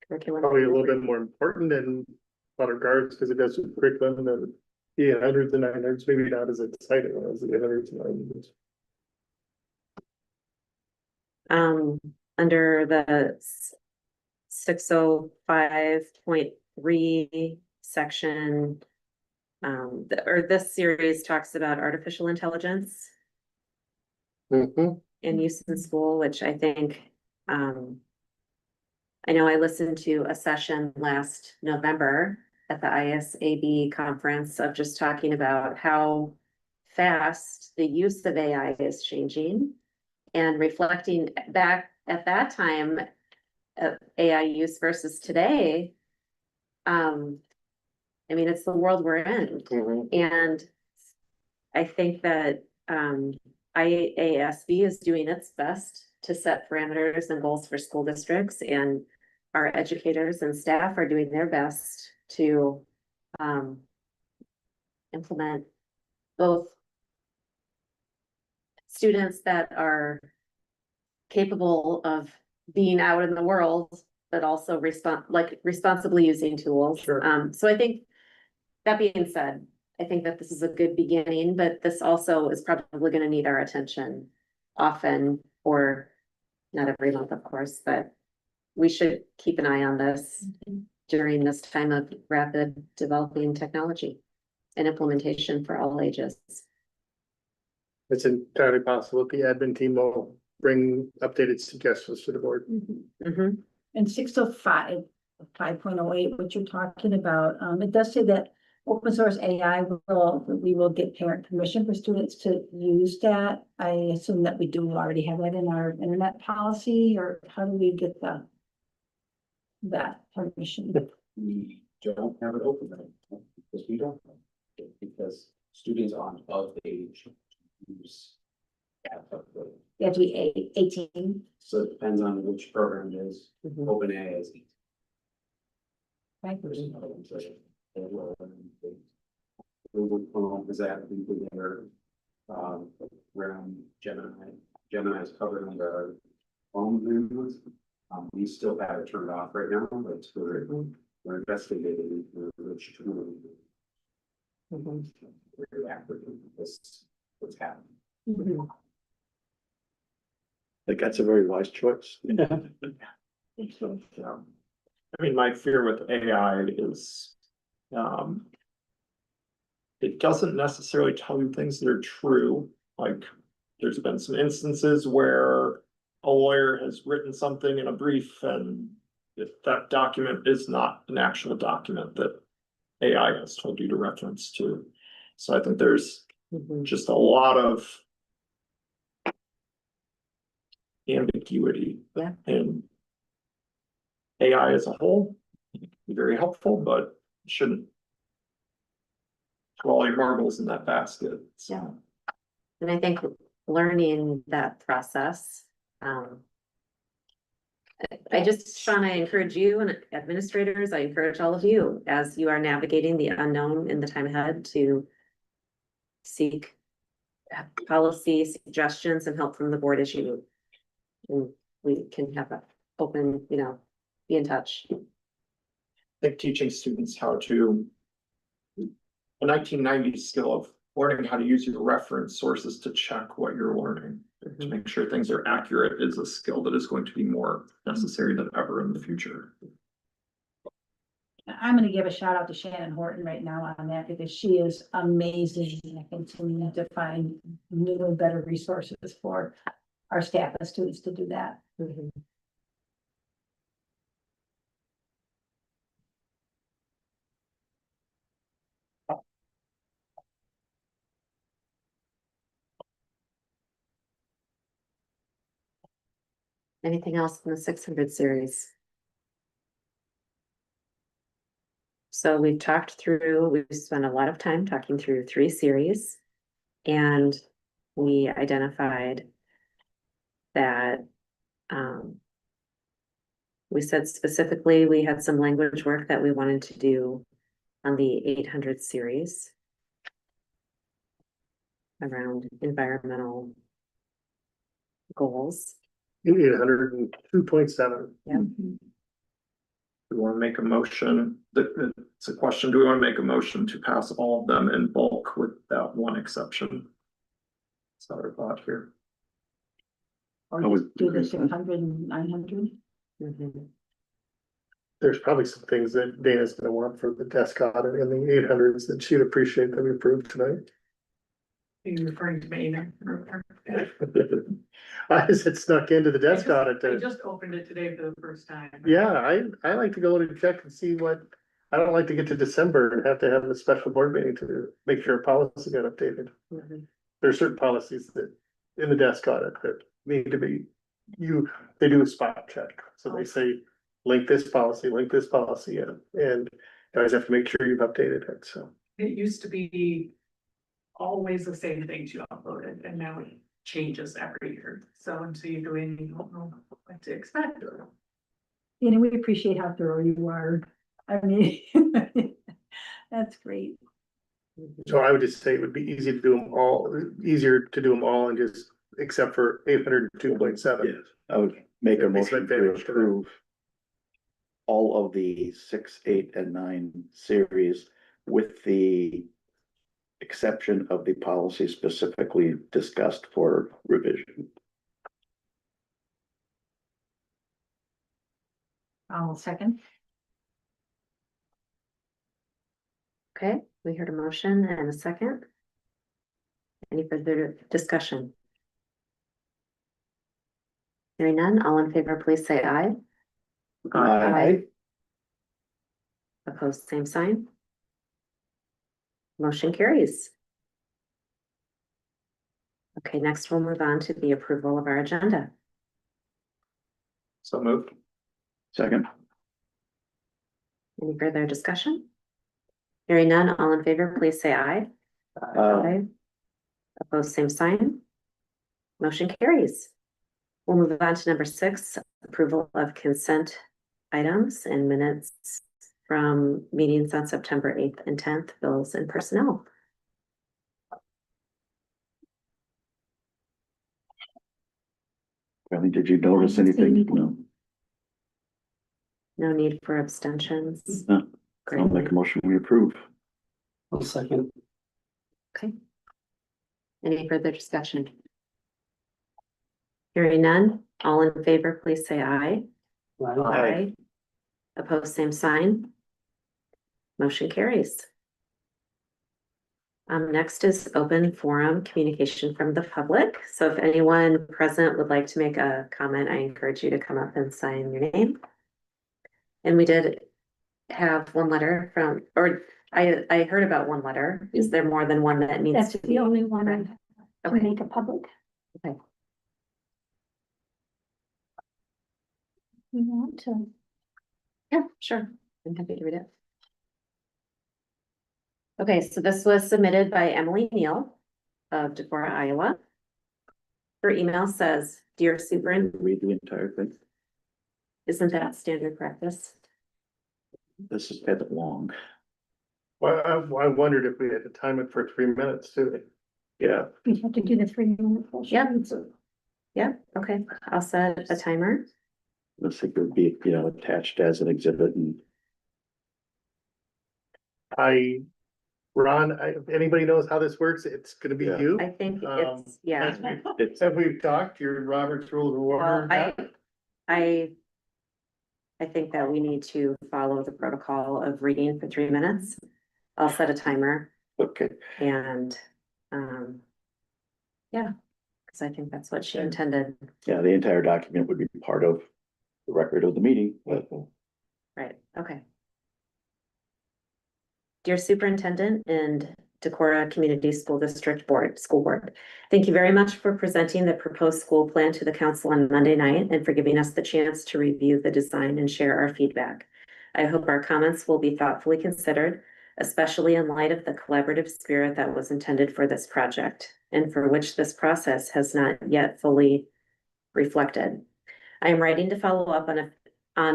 Curriculum. Probably a little bit more important in a lot of regards, because it does with curriculum and the 800s and 900s, maybe not as exciting as the 800s and 900s. Under the 605.3 section. This series talks about artificial intelligence in use in school, which I think, I know I listened to a session last November at the ISAB conference of just talking about how fast the use of AI is changing and reflecting back at that time of AI use versus today. I mean, it's the world we're in. And I think that IASB is doing its best to set parameters and goals for school districts, and our educators and staff are doing their best to implement both students that are capable of being out in the world, but also responsibly using tools. Sure. So I think, that being said, I think that this is a good beginning, but this also is probably going to need our attention often, or not every month, of course, but we should keep an eye on this during this time of rapid developing technology and implementation for all ages. It's entirely possible the admin team will bring updated suggestions to the board. And 605, 5.08, what you're talking about, it does say that open source AI we will get parent permission for students to use that. I assume that we do already have that in our internet policy, or how do we get that permission? We don't have it open then, because we don't. Because students aren't of age to use You have to be 18. So it depends on which program it is. Mhm. Open A is. Right. There's another one, so they will, Google Chrome is that included there, around Gemini. Gemini is covered under our phone agreements. We still have it turned off right now, but we're investigating which tool. Mhm. We're reacting to this, what's happening. Mhm. I think that's a very wise choice. Yeah. I mean, my fear with AI is, it doesn't necessarily tell you things that are true. Like, there's been some instances where a lawyer has written something in a brief and if that document is not an actual document that AI has told you to reference to. So I think there's Mhm. just a lot of ambiguity. Yeah. In AI as a whole, be very helpful, but shouldn't throw all your marbles in that basket. So. Yeah. And I think learning that process, I just, Sean, I encourage you and administrators, I encourage all of you, as you are navigating the unknown in the time ahead, to seek policy suggestions and help from the board as you, and we can have that open, be in touch. I think teaching students how to, a 1990s skill of learning how to use your reference sources to check what you're learning, to make sure things are accurate, is a skill that is going to be more necessary than ever in the future. I'm gonna give a shout out to Shannon Horton right now on that because she is amazing. I continue to find new and better resources for our staff and students to do that. Mhm. Anything else in the 600 series? So we've spent a lot of time talking through 3 series. And we identified that, we said specifically, we had some language work that we wanted to do on the 800 series around environmental goals. 802.7. Yeah. We want to make a motion, it's a question, do we want to make a motion to pass all of them in bulk with that one exception? That's our thought here. Or I would just do agree the with that. 600 and 900. Mhm. There's probably some things that Dana's gonna want for the desk audit in the 800s that she'd appreciate that we approved tonight. Are you referring to me? I just had snuck into the desk audit. I just opened it today for the first time. Yeah, I like to go in and check and see what, I don't like to get to December and have to have a special board meeting to make sure a policy got updated. Mhm. There are certain policies that, in the desk audit, that need to be, they do a spot check. So they say, link this policy, and you always have to make sure you've updated it, so. It used to be always the same things you uploaded, and now it changes every year. So until you go in, you don't know what to expect. And we appreciate how thorough you are. I mean, that's great. So I would just say it would be easier to do them all and just, except for 802.7. Yes, I would make a At least motion I'd to finish today. approve all of the 6, 8, and 9 series with the exception of the policy specifically discussed for revision. I'll second. Okay, we heard a motion and a second. Any further discussion? Hearing none, all in favor, please say aye. Aye. Opposed, same sign. Motion carries. Okay, next we'll move on to the approval of our agenda. So moved. Second. Any further discussion? Hearing none, all in favor, please say aye. Uh, Opposed, same sign. Motion carries. We'll move on to number 6, approval of consent items and minutes from meetings on September 8th and 10th, bills and personnel. Kelly, did you notice anything? No. No need for abstentions. No. Great. I'll make a motion, we approve. I'll second. Okay. Any further discussion? Hearing none, all in favor, please say aye. Aye. Opposed, same sign. Motion carries. Next is open forum communication from the public. So if anyone present would like to make a comment, I encourage you to come up and sign your name. And we did have one letter from, or I heard about one letter. Is there more than one that needs That's to be? the only one I to Okay. make it public. Okay. You want to? Yeah, sure. I'm happy to read it. Okay, so this was submitted by Emily Neal of Decorah, Iowa. Her email says, "Dear Superintendent," Read the entire thing. isn't that standard practice? This is kind of long. Well, I wondered if we had to time it for 3 minutes too. Yeah. You have to do the 3-minute portion. Yep. Yeah, okay, I'll set a timer. Looks like it would be, attached as an exhibit and Ron, if anybody knows how this works, it's gonna be Yeah. you. I think Um, it's, yeah. it's, Have we talked your Robert's Rules of Well, Order? I think that we need to follow the protocol of reading for 3 minutes. I'll set a timer okay. and, yeah, because I think that's what she intended. Yeah, the entire document would be part of the record of the meeting, but Right, okay. Dear Superintendent and Decorah Community School District School Board, thank you very much for presenting the proposed school plan to the council on Monday night and for giving us the chance to review the design and share our feedback. I hope our comments will be thoughtfully considered, especially in light of the collaborative spirit that was intended for this project and for which this process has not yet fully reflected. I am writing to follow up on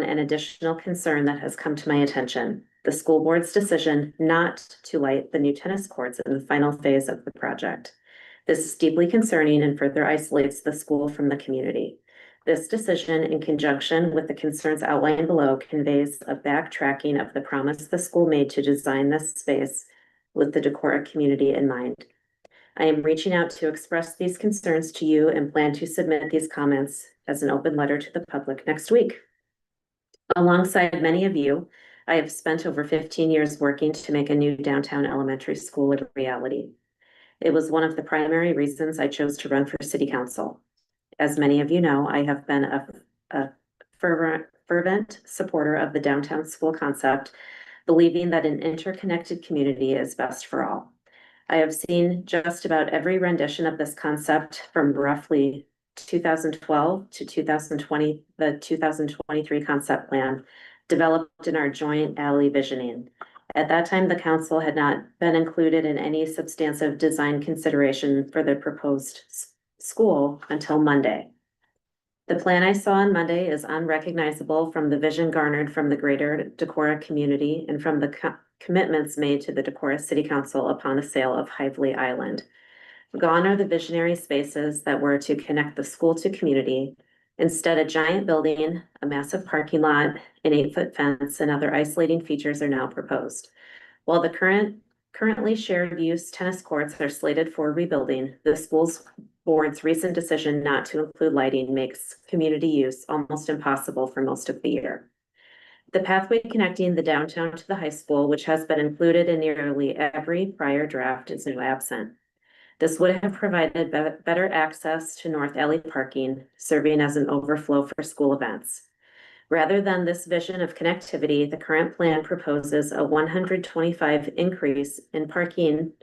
an additional concern that has come to my attention: the school board's decision not to light the new tennis courts in the final phase of the project. This is deeply concerning and further isolates the school from the community. This decision, in conjunction with the concerns outlined below, conveys a backtracking of the promise the school made to design this space with the Decorah community in mind. I am reaching out to express these concerns to you and plan to submit these comments as an open letter to the public next week. Alongside many of you, I have spent over 15 years working to make a new downtown elementary school a reality. It was one of the primary reasons I chose to run for city council. As many of you know, I have been a fervent supporter of the downtown school concept, believing that an interconnected community is best for all. I have seen just about every rendition of this concept from roughly 2012 to 2020, the 2023 concept plan developed in our joint alley visioning. At that time, the council had not been included in any substantive design consideration for the proposed school until Monday. The plan I saw on Monday is unrecognizable from the vision garnered from the greater Decorah community and from the commitments made to the Decorah City Council upon the sale of Hively Island. Gone are the visionary spaces that were to connect the school to community. Instead, a giant building, a massive parking lot, an 8-foot fence, and other isolating features are now proposed. While the currently shared use tennis courts are slated for rebuilding, the school's board's recent decision not to include lighting makes community use almost impossible for most of the year. The pathway connecting the downtown to the high school, which has been included in nearly every prior draft, is now absent. This would have provided better access to North Alley parking, serving as an overflow for school events. Rather than this vision of connectivity, the current plan proposes a 125 increase in parking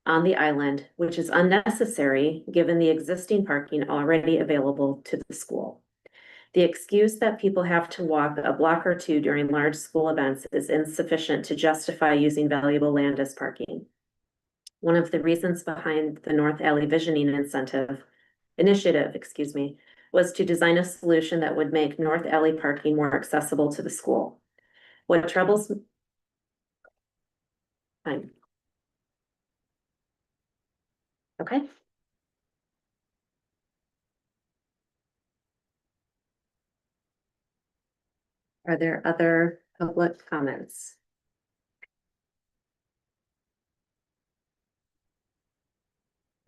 on the island, which is unnecessary given the existing parking already available to the school. The excuse that people have to walk a block or two during large school events is insufficient to justify using valuable land as parking. One of the reasons behind the North Alley visioning incentive initiative, excuse me, was to design a solution that would make North Alley parking more accessible to the school. What troubles? Fine. Okay. Are there other public comments?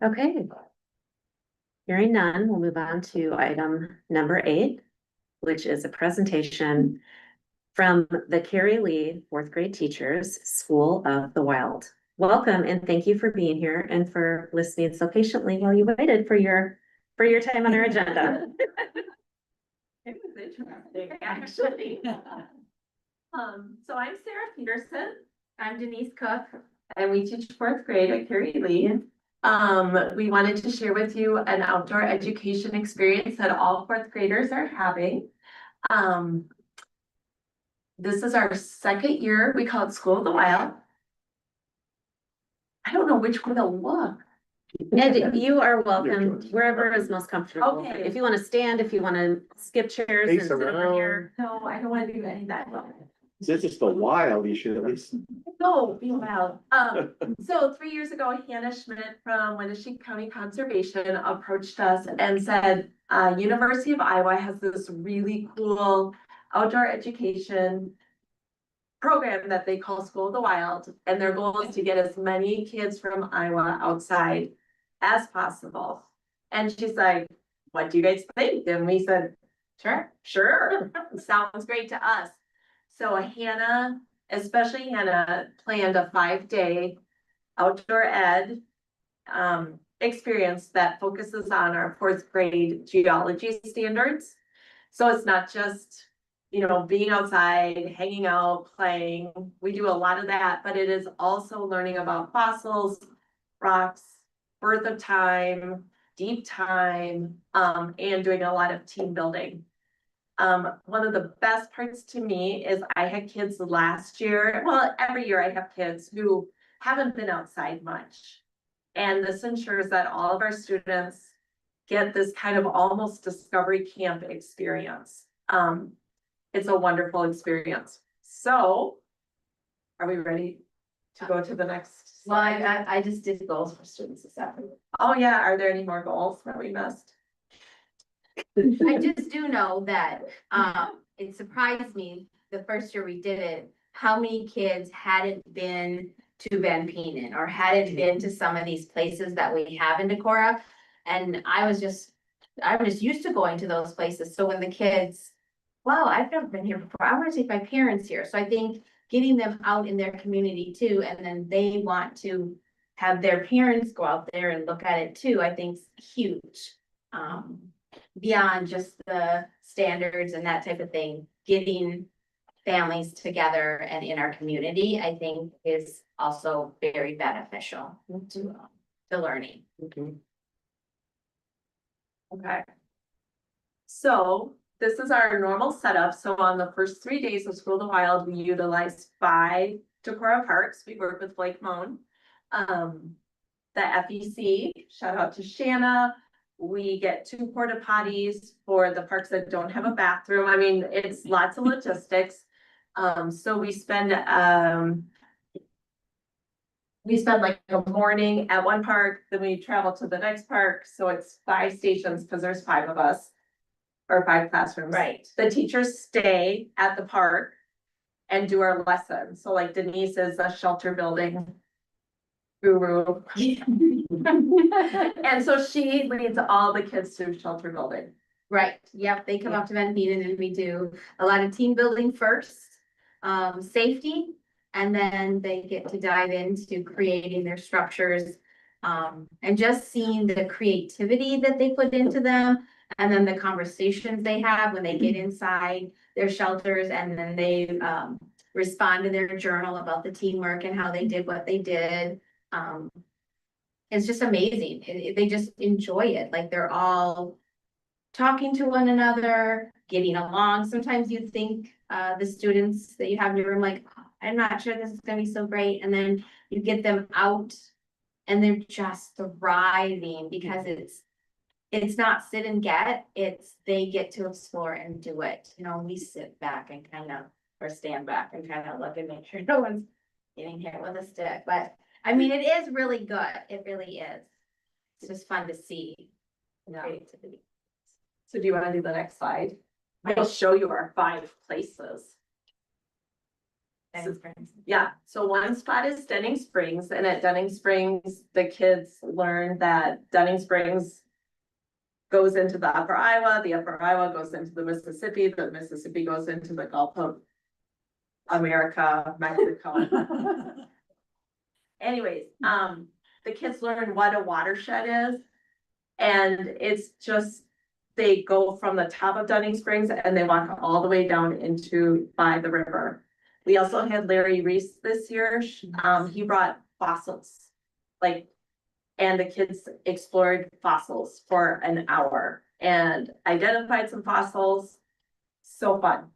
Okay. Hearing none, we'll move on to item number 8, which is a presentation from the Carrie Lee fourth grade teachers, School of the Wild. Welcome and thank you for being here and for listening so patiently while you waited for your time on our agenda. It was interesting, actually. So I'm Sarah Peterson. I'm Denise Cook, and we teach fourth grade at Carrie Lee. We wanted to share with you an outdoor education experience that all fourth graders are having. This is our second year. We call it School of the Wild. I don't know which one to look. And you are welcome wherever is most comfortable. Okay. If you want to stand, if you want to skip chairs and Face sit over around. here. No, I don't want to do any of that. Since it's the wild, you should at least. No, be loud. So 3 years ago, Hannah Schmidt from Winnebago County Conservation approached us and said, University of Iowa has this really cool outdoor education program that they call School of the Wild, and their goal is to get as many kids from Iowa outside as possible. And she's like, what do you guys think? And we said, sure, sounds great to us. So Hannah, especially Hannah, planned a 5-day outdoor ed experience that focuses on our fourth grade geology standards. So it's not just, being outside, hanging out, playing. We do a lot of that, but it is also learning about fossils, rocks, birth of time, deep time, and doing a lot of team building. One of the best parts to me is I had kids last year. Well, every year I have kids who haven't been outside much. And this ensures that all of our students get this kind of almost discovery camp experience. It's a wonderful experience. So are we ready to go to the next? Well, I just did goals for students this afternoon. Oh yeah, are there any more goals that we missed? I just do know that, it surprised me the first year we did it, how many kids hadn't been to Van Penen or hadn't been to some of these places that we have in Decorah. And I was just used to going to those places. So when the kids, wow, I've never been here before. I want to take my parents here. So I think getting them out in their community too, and then they want to have their parents go out there and look at it too, I think is huge. Beyond just the standards and that type of thing, getting families together and in our community, I think is also very beneficial to learning. Okay. So this is our normal setup. So on the first 3 days of School of the Wild, we utilize 5 Decorah parks. We work with Blake Moan. The FEC, shout out to Shanna. We get 2 porta potties for the parks that don't have a bathroom. I mean, it's lots of logistics. So we spend like a morning at one park, then we travel to the next park. So it's 5 stations because there's 5 of us. Or 5 classrooms. Right. The teachers stay at the park and do our lessons. So like Denise is a shelter building guru. And so she leads all the kids through shelter building. Right, yep, they come up to Van Penen and we do a lot of team building first, safety, and then they get to dive into creating their structures. And just seeing the creativity that they put into them, and then the conversations they have when they get inside their shelters, and then they respond to their journal about the teamwork and how they did what they did. It's just amazing. They just enjoy it. Like they're all talking to one another, getting along. Sometimes you think the students that you have in your room, like, I'm not sure this is gonna be so great. And then you get them out and they're just thriving because it's not sit and get, it's they get to explore and do it. You know, we sit back and kind of, or stand back and kind of look and make sure no one's getting hit with a stick. But I mean, it is really good. It really is. It's just fun to see Yeah. creativity. So do you want to do the next slide? I'll show you our 5 places. And friends. Yeah, so one spot is Dunning Springs, and at Dunning Springs, the kids learn that Dunning Springs goes into the upper Iowa goes into the Mississippi goes into the Gulf of America, Mexico. Anyways, the kids learn what a watershed is. And it's just, they go from the top of Dunning Springs and they walk all the way down into by the river. We also had Larry Reese this year. He brought fossils, like, and the kids explored fossils for an hour and identified some fossils. So fun.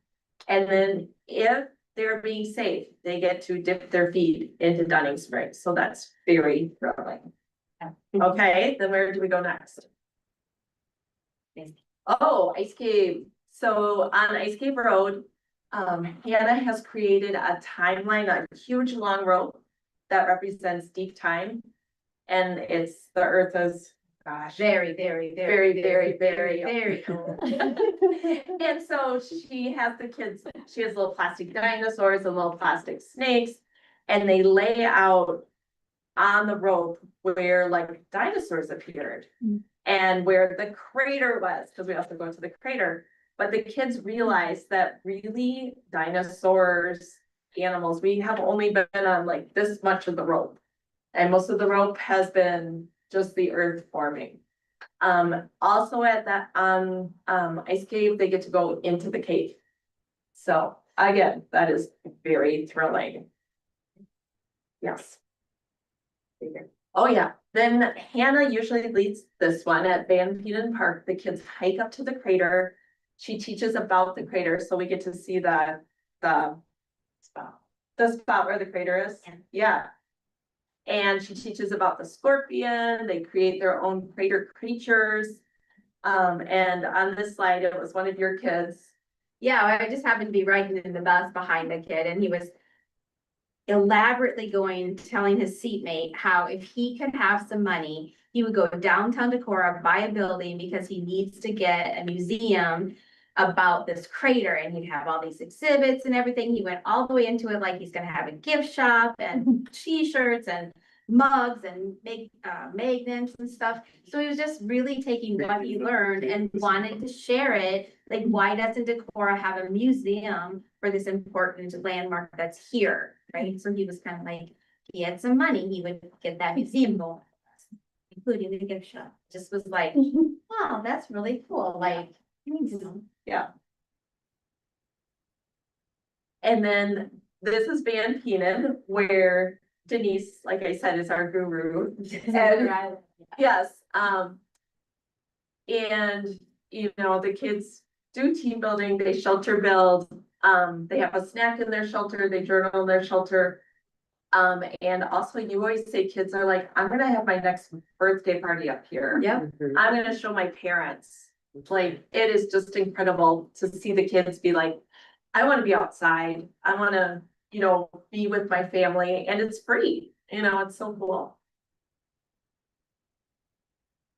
And then if they're being safe, they get to dip their feet into Dunning Springs. So that's very thrilling. Okay, then where do we go next? Oh, Ice Cave. So on Ice Cave Road, Hannah has created a timeline, a huge long rope that represents deep time. And it's the earth is, gosh, Very, very old. And so she has the kids, she has little plastic dinosaurs and little plastic snakes, and they lay out on the rope where like dinosaurs appeared and where the crater was, because we also go to the crater. But the kids realized that really dinosaurs, animals, we have only been on like this much of the rope. And most of the rope has been just the earth forming. Also at that Ice Cave, they get to go into the cave. So again, that is very thrilling. Yes. Oh yeah, then Hannah usually leads this one at Van Peden Park. The kids hike up to the crater. She teaches about the crater, so we get to see the spot where the crater is. Yeah. And she teaches about the scorpion. They create their own crater creatures. And on this slide, it was one of your kids. Yeah, I just happened to be riding in the bus behind the kid and he was elaborately telling his seatmate how if he could have some money, he would go downtown Decorah, buy a building because he needs to get a museum about this crater and he'd have all these exhibits and everything. He went all the way into it like he's gonna have a gift shop and t-shirts and mugs and magnets and stuff. So he was just really taking what he learned and wanted to share it. Like, why doesn't Decorah have a museum for this important landmark that's here, right? So he was kind of like, he had some money, he would get that museum going, including the gift shop. Just was like, wow, that's really cool. Like, you know. Yeah. And then this is Van Penen, where Denise, like I said, is our guru. And yes, and you know, the kids do team building, they shelter build, they have a snack in their shelter, they journal in their shelter. And also you always say kids are like, I'm gonna have my next birthday party up here. Yep. I'm gonna show my parents. Like, it is just incredible to see the kids be like, I wanna be outside, I wanna, you know, be with my family, and it's free, you know, it's so cool.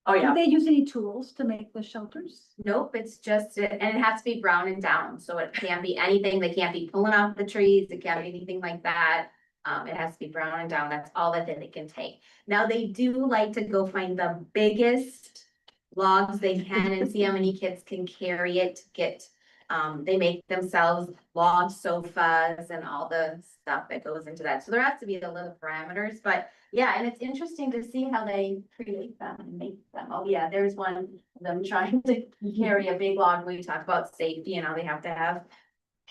Oh, yeah. Do they use any tools to make the shelters? Nope, it's just, and it has to be brown and down, so it can't be anything, they can't be pulling off the trees, it can't be anything like that. It has to be brown and down, that's all that they can take. Now, they do like to go find the biggest logs they can and see how many kids can carry it to get, they make themselves log sofas and all the stuff that goes into that. So there has to be a little parameters, but yeah, and it's interesting to see how they create them and make them. Oh yeah, there's one of them trying to carry a big log. We talk about safety and how they have to have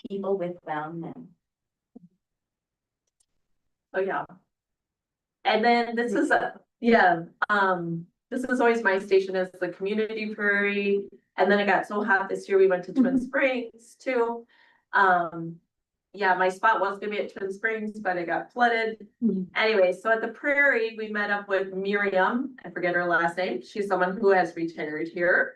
people with them and. Oh, yeah. And then this is this is always my station as the community prairie. And then it got so hot this year, we went to Twin Springs too. yeah, my spot was gonna be at Twin Springs, but it got flooded. Anyway, so at the Prairie, we met up with Miriam, I forget her last name, she's someone who has retired here.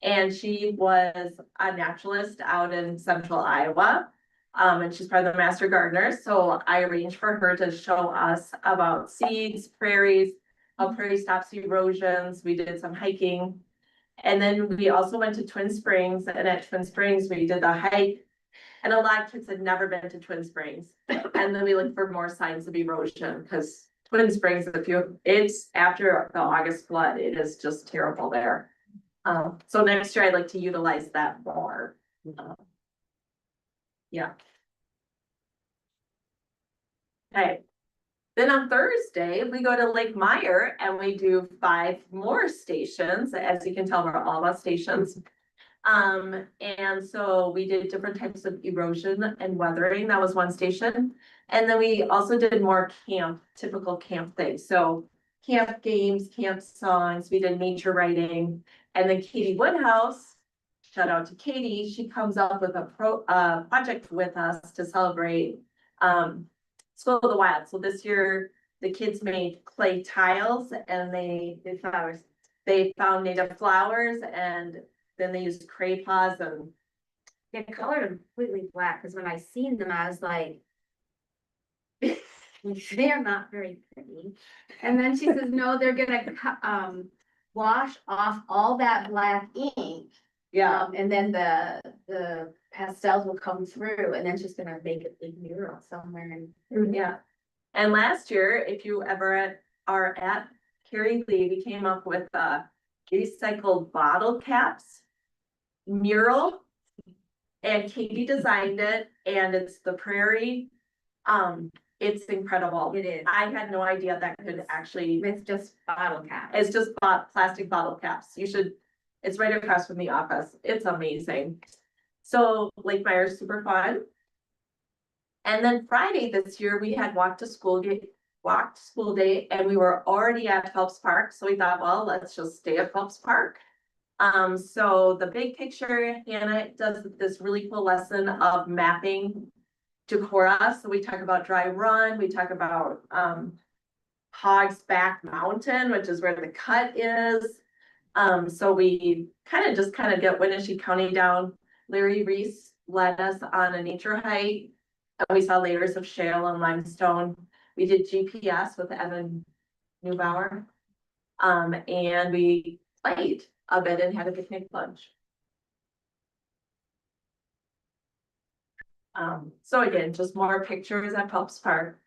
And she was a naturalist out in central Iowa. And she's part of the Master Gardeners, so I arranged for her to show us about seeds, prairies, how prairie stops erosions, we did some hiking. And then we also went to Twin Springs, and at Twin Springs, we did the hike. And a lot of kids had never been to Twin Springs. And then we looked for more signs of erosion, because Twin Springs, it's after the August flood, it is just terrible there. So next year I'd like to utilize that more. Yeah. Okay. Then on Thursday, we go to Lake Meyer and we do 5 more stations. As you can tell, we're all about stations. And so we did different types of erosion and weathering. That was one station. And then we also did more typical camp things. So camp games, camp songs, we did nature writing. And then Katie Woodhouse, shout out to Katie, she comes up with a project with us to celebrate School of the Wild. So this year, the kids made clay tiles and they did flowers. They found native flowers and then they used crayons and They colored them completely black, because when I seen them, I was like, they're not very pretty. And then she says, no, they're gonna wash off all that black ink. yeah. And then the pastels will come through, and then she's gonna make a big mural somewhere and. Yeah. And last year, if you ever are at Carrie Lee, we came up with recycled bottle caps mural. And Katie designed it and it's the Prairie. It's incredible. It is. I had no idea that could actually, It's just bottle cap. it's just plastic bottle caps. It's right across from the office. It's amazing. So Lake Meyer is super fun. And then Friday this year, we had walked to school day and we were already at Phelps Park. So we thought, well, let's just stay at Phelps Park. So the big picture, Hannah does this really cool lesson of mapping Decorah. So we talk about Dry Run, we talk about Hog's Back Mountain, which is where the cut is. So we kind of get Winnebago County down. Larry Reese led us on a nature hike. And we saw layers of shale and limestone. We did GPS with Evan Neubauer. And we played a bit and had a picnic lunch. So again, just more pictures at Phelps Park.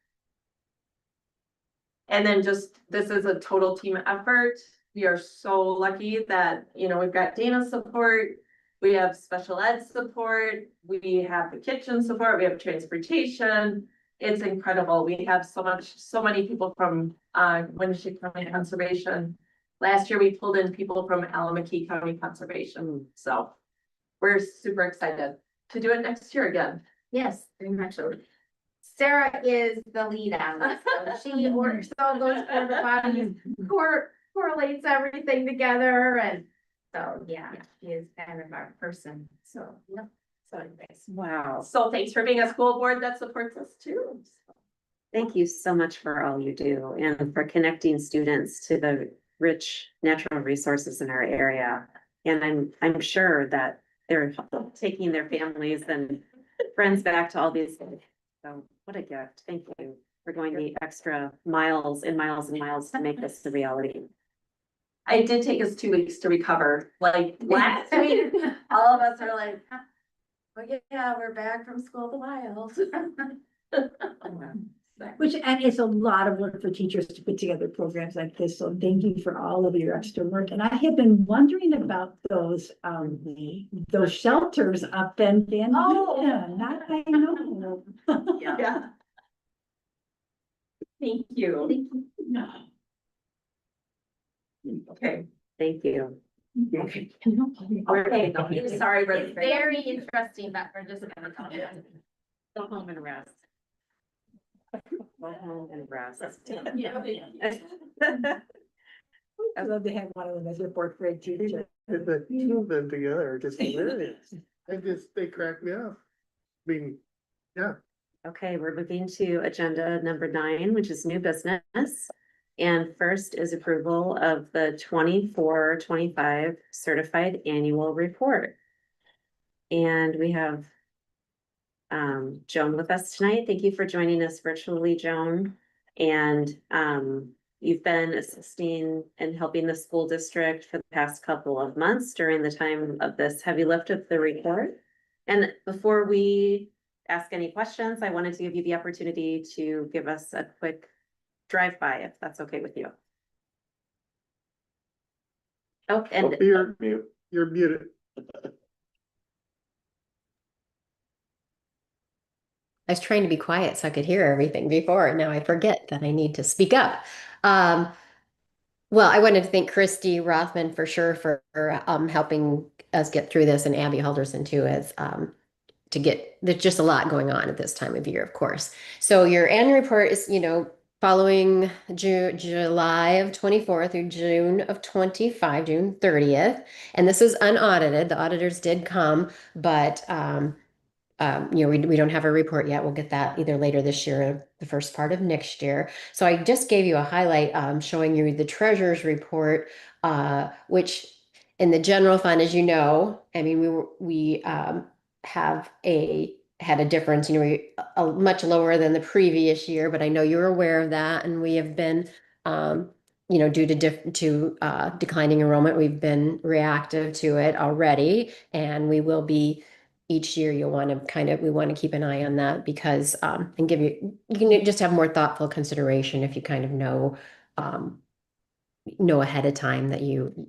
And then this is a total team effort. We are so lucky that, we've got Dana's support, we have special ed support, we have the kitchen support, we have transportation. It's incredible. We have so many people from Winnebago County Conservation. Last year, we pulled in people from Alameda County Conservation, so we're super excited to do it next year again. Yes, very much so. Sarah is the lead on this. So she orders all those porta potties, correlates everything together, and so, yeah, she is kind of our person, so, yeah. So anyways. Wow. So thanks for being a school board that supports us too. Thank you so much for all you do and for connecting students to the rich natural resources in our area. And I'm sure that they're taking their families and friends back to all these things. So what a gift. Thank you for going the extra miles and miles and miles to make this a reality. It did take us 2 weeks to recover. Like last week, all of us are like, oh yeah, we're back from School of the Wild. And it's a lot of work for teachers to put together programs like this, so thank you for all of your extra work. And I have been wondering about those shelters up in Van. Oh. That I know. Yeah. Thank you. Okay. Thank you. Okay, sorry, we're It's very interesting, but we're just gonna talk about it. Go home and rest. Go home and rest. I love to have one of them as your fourth grade teacher. The two of them together are just hilarious. They crack me up. I mean, Yeah. Okay, we're moving to agenda number 9, which is new business. And first is approval of the 24-25 certified annual report. And we have Joan with us tonight. Thank you for joining us virtually, Joan. And you've been assisting and helping the school district for the past couple of months during the time of this heavy lift of the report. And before we ask any questions, I wanted to give you the opportunity to give us a quick drive-by, if that's okay with you. Oh, and You're muted. I was trying to be quiet so I could hear everything before, and now I forget that I need to speak up. Well, I wanted to thank Christy Rothman for sure for helping us get through this, and Abby Halderson too, as to get, there's just a lot going on at this time of year, of course. So your annual report is, following July of 24 through June of 25, June 30th. And this is unaudited. The auditors did come, but we don't have a report yet. We'll get that either later this year or the first part of next year. So I just gave you a highlight showing you the treasurer's report, which in the general fund, as you know, I mean, we had a difference, much lower than the previous year, but I know you're aware of that, and we have been, due to declining enrollment, we've been reactive to it already, and we will be each year. We want to keep an eye on that because, and you can just have more thoughtful consideration if you kind of know ahead of time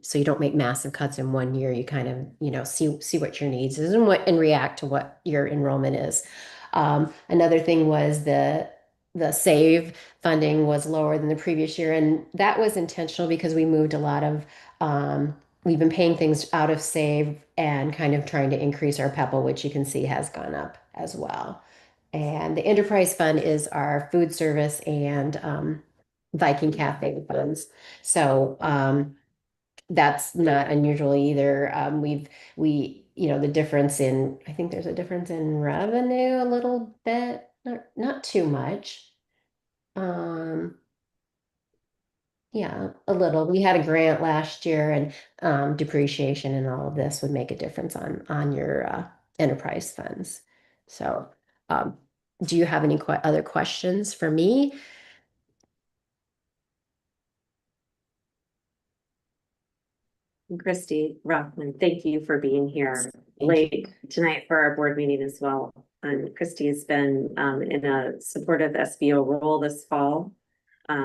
so you don't make massive cuts in one year. You kind of, see what your needs is and react to what your enrollment is. Another thing was the SAVE funding was lower than the previous year, and that was intentional because we moved a lot of, we've been paying things out of SAVE and kind of trying to increase our PEPAL, which you can see has gone up as well. And the enterprise fund is our food service and Viking Cafe funds. So that's not unusual either. The difference I think there's a difference in revenue a little bit, not too much. Yeah, a little. We had a grant last year, and depreciation and all of this would make a difference on your enterprise funds. So, do you have any other questions for me? Christy Rothman, thank you for being here late tonight for our board meeting as well. And Christy has been in a supportive SBO role this fall.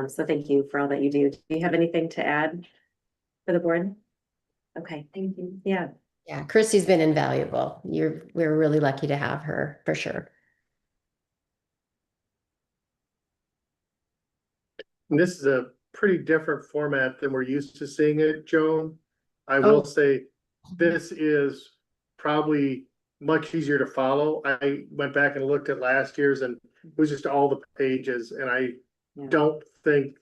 So thank you for all that you do. Do you have anything to add for the board? Okay, thank you. Yeah. Yeah, Christy's been invaluable. We're really lucky to have her for sure. And this is a pretty different format than we're used to seeing it, Joan. I will say this is probably much easier to follow. I went back and looked at last year's and it was just all the pages, and I don't think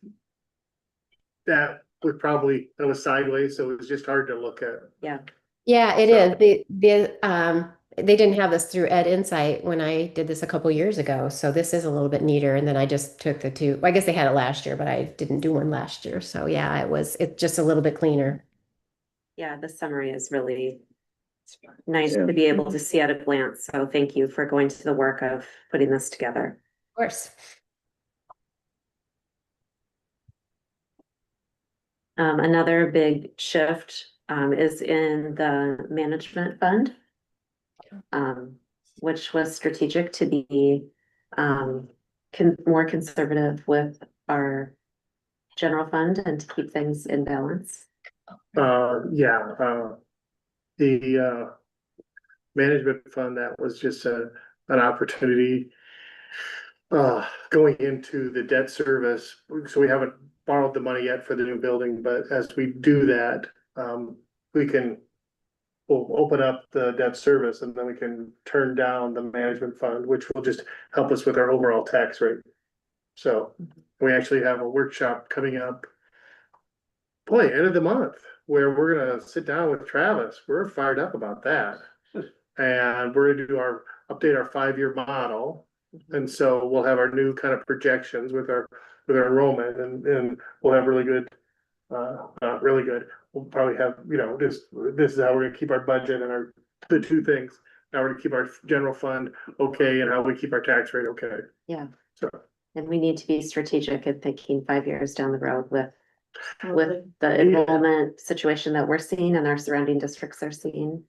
that it was sideways, so it was just hard to look at. Yeah. Yeah, it is. They didn't have this through Ed Insight when I did this a couple years ago. So this is a little bit neater. And then I just took the two. Well, I guess they had it last year, but I didn't do one last year. So yeah, it's just a little bit cleaner. Yeah, the summary is really nice to be able to see at a glance. So thank you for going to the work of putting this together. Of course. Another big shift is in the management fund, which was strategic to be more conservative with our general fund and to keep things in balance. The management fund, that was just an opportunity going into the debt service. So we haven't borrowed the money yet for the new building, but as we do that, we'll open up the debt service and then we can turn down the management fund, which will just help us with our overall tax rate. So we actually have a workshop coming up, end of the month, where we're gonna sit down with Travis. We're fired up about that. And we're gonna do update our 5-year model. And so we'll have our new kind of projections with our enrollment and we'll have really good, not really good. We'll probably have, this is how we're gonna keep our budget and the two things. How we're gonna keep our general fund okay and how we keep our tax rate okay. Yeah. So. And we need to be strategic in thinking 5 years down the road with the enrollment situation that we're seeing and our surrounding districts are seeing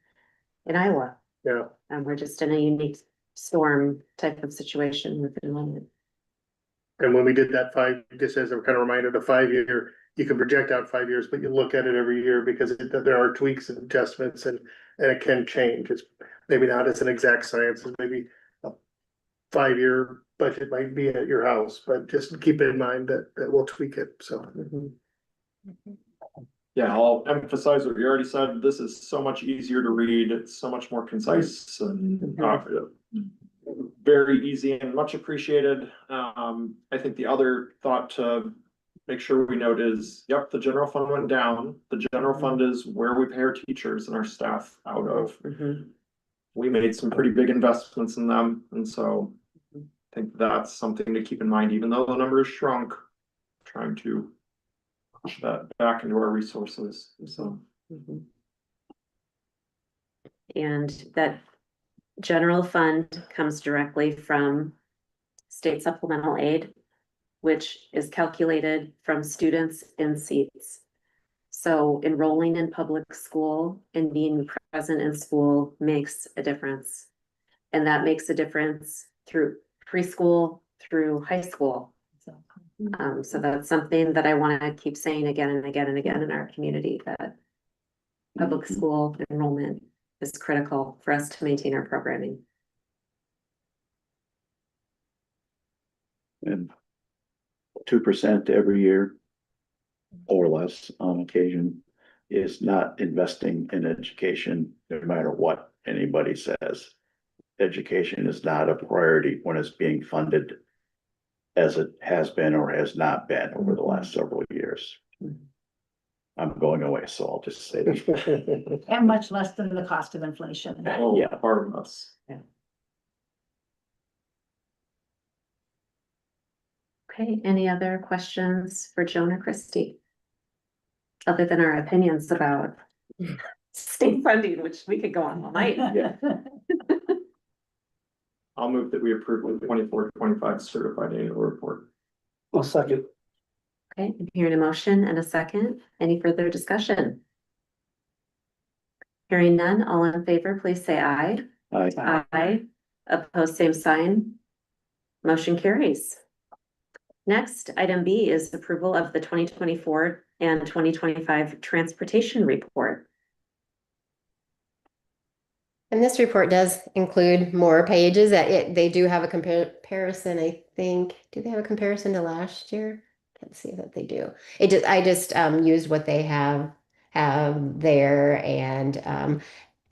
in Iowa. Yeah. And we're just in a unique storm type of situation with enrollment. And when we did that just as a kind of reminder, the 5-year, you can project out 5 years, but you look at it every year because there are tweaks and adjustments and it can change. It's maybe not as an exact science as maybe a 5-year budget might be at your house, but just keep in mind that we'll tweak it, so. Yeah, I'll emphasize what you already said. This is so much easier to read. It's so much more concise and very easy and much appreciated. I think the other thought to make sure we note is, yep, the general fund went down. The general fund is where we pay our teachers and our staff out of. We made some pretty big investments in them, and so I think that's something to keep in mind, even though the number is shrunk, trying to push that back into our resources, so. And that general fund comes directly from state supplemental aid, which is calculated from students in seats. So enrolling in public school and being present in school makes a difference. And that makes a difference through preschool, through high school. So that's something that I want to keep saying again and again and again in our community, that public school enrollment is critical for us to maintain our programming. And 2% every year or less on occasion is not investing in education, no matter what anybody says. Education is not a priority when it's being funded as it has been or has not been over the last several years. I'm going away, so I'll just say that. And much less than the cost of inflation. Yeah, part of us. Okay, any other questions for Joan or Christy? Other than our opinions about state funding, which we could go on all night. I'll move that we approve the 24-25 certified annual report. I'll second. Okay, I'm hearing a motion and a second. Any further discussion? Hearing none, all in favor, please say aye. Aye. Aye. Opposed, same sign. Motion carries. Next, item B is approval of the 2024 and 2025 transportation report. And this report does include more pages. They do have a comparison, I think. Do they have a comparison to last year? Let's see that they do. I just used what they have there, and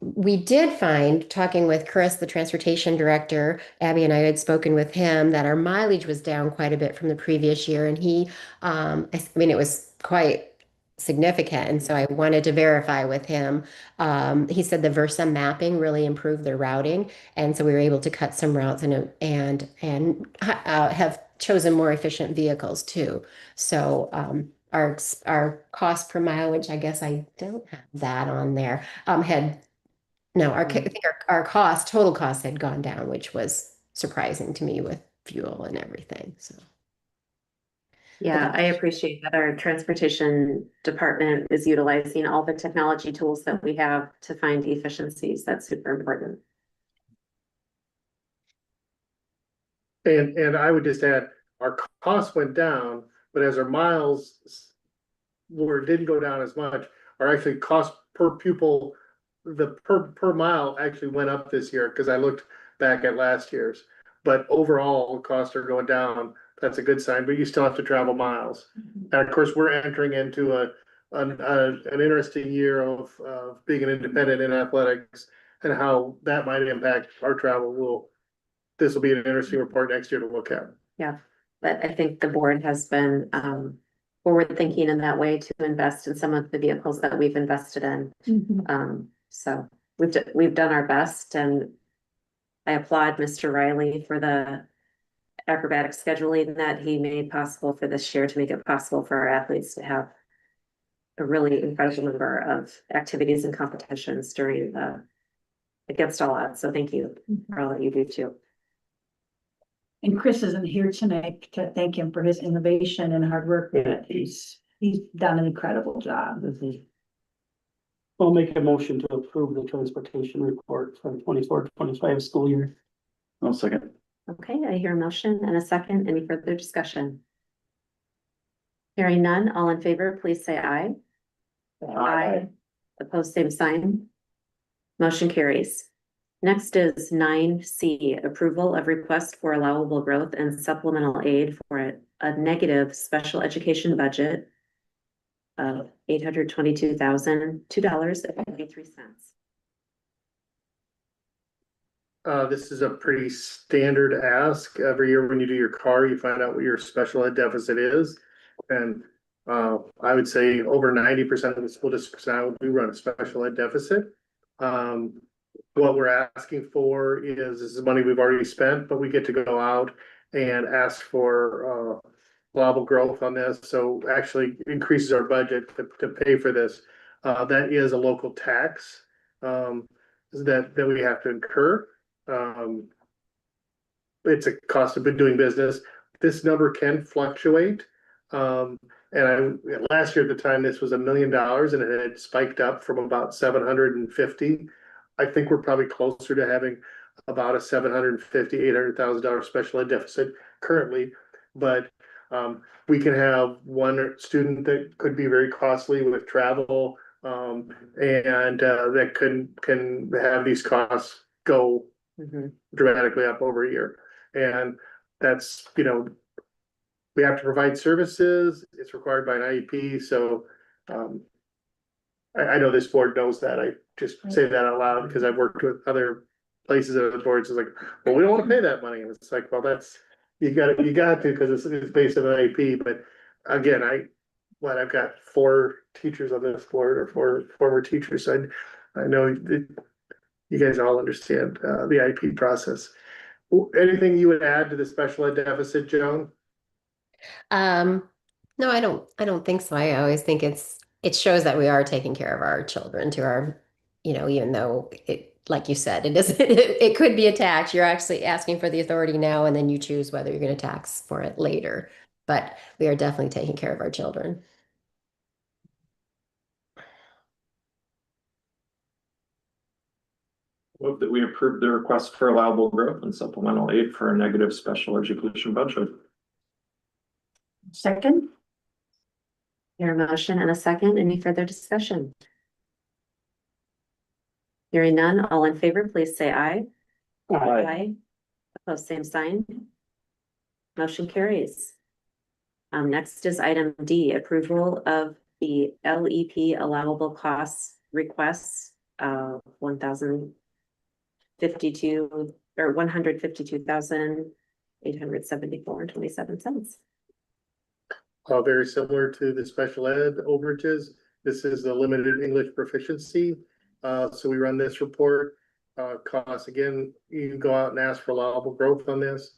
we did find, talking with Chris, the transportation director, Abby and I had spoken with him, that our mileage was down quite a bit from the previous year, and I mean, it was quite significant, and so I wanted to verify with him. He said the Versa mapping really improved their routing, and so we were able to cut some routes and have chosen more efficient vehicles too. So our cost per mile, which I guess I don't have that on there, I think our total cost had gone down, which was surprising to me with fuel and everything. So. Yeah, I appreciate that our transportation department is utilizing all the technology tools that we have to find efficiencies. That's super important. And I would just add, our costs went down, but as our miles didn't go down as much, our actually cost per pupil, the per mile actually went up this year, because I looked back at last year's. But overall, costs are going down. That's a good sign, but you still have to travel miles. And of course, we're entering into an interesting year of being an independent in athletics, and how that might impact our travel. This will be an interesting report next year to look at. Yeah, but I think the board has been forward thinking in that way to invest in some of the vehicles that we've invested in. So we've done our best, and I applaud Mr. Riley for the acrobatic scheduling that he made possible for this year to make it possible for our athletes to have a really incredible number of activities and competitions during the against all odds. So thank you for all that you do too. And Chris isn't here tonight to thank him for his innovation and hard work, but he's done an incredible job. I'll make a motion to approve the transportation report for the 24-25 school year. I'll second. Okay, I hear a motion and a second. Any further discussion? Hearing none, all in favor, please say aye. Aye. Opposed, same sign. Motion carries. Next is 9C, approval of request for allowable growth and supplemental aid for a negative special education budget of $822,002.83. This is a pretty standard ask. Every year when you do your car, you find out what your special ed deficit is. And I would say over 90% of the school districts now do run a special ed deficit. What we're asking for is this is money we've already spent, but we get to go out and ask for allowable growth on this. So actually increases our budget to pay for this. That is a local tax that we have to incur. It's a cost of doing business. This number can fluctuate. Last year at the time, this was $1 million and it had spiked up from about 750. I think we're probably closer to having about a $800,000 special ed deficit currently. But we can have one student that could be very costly with travel, and that can have these costs go dramatically up over a year. And that's, we have to provide services. It's required by an IEP. So I know this board knows that. I just say that out loud because I've worked with other places of the boards. It's like, well, we don't want to pay that money. And it's like, well, that's, you got to because it's based on an IEP. But again, I've got 4 teachers on this board or 4 former teachers. So I know that you guys all understand the IEP process. Anything you would add to the special ed deficit, Joan? No, I don't think so. I always think it shows that we are taking care of our children to our, even though it, like you said, it doesn't, it could be a tax. You're actually asking for the authority now, and then you choose whether you're going to tax for it later. But we are definitely taking care of our children. Move that we approve the request for allowable growth and supplemental aid for a negative special education budget. Second. Hear a motion and a second. Any further discussion? Hearing none, all in favor, please say aye. Aye. Opposed, same sign. Motion carries. Next is item D, approval of the LEP allowable costs requests of $152,874.27. Very similar to the special ed overages. This is the limited English proficiency. So we run this report. Costs, again, you can go out and ask for allowable growth on this.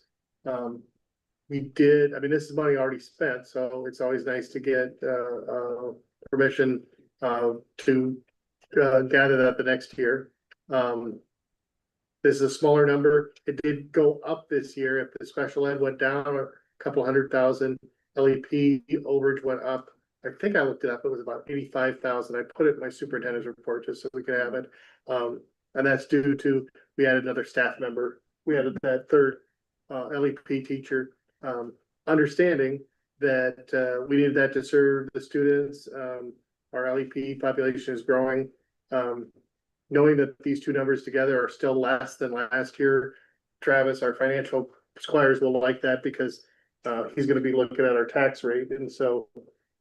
This is money already spent, so it's always nice to get permission to gather that the next year. This is a smaller number. It did go up this year. If the special ed went down a couple $100,000, LEP overage went up. I think I looked it up. It was about 85,000. I put it in my superintendent's report just so we could have it. And that's due to, we added another staff member. We added that third LEP teacher, understanding that we needed that to serve the students. Our LEP population is growing. Knowing that these two numbers together are still less than last year, Travis, our financial squires will like that because he's going to be looking at our tax rate. And so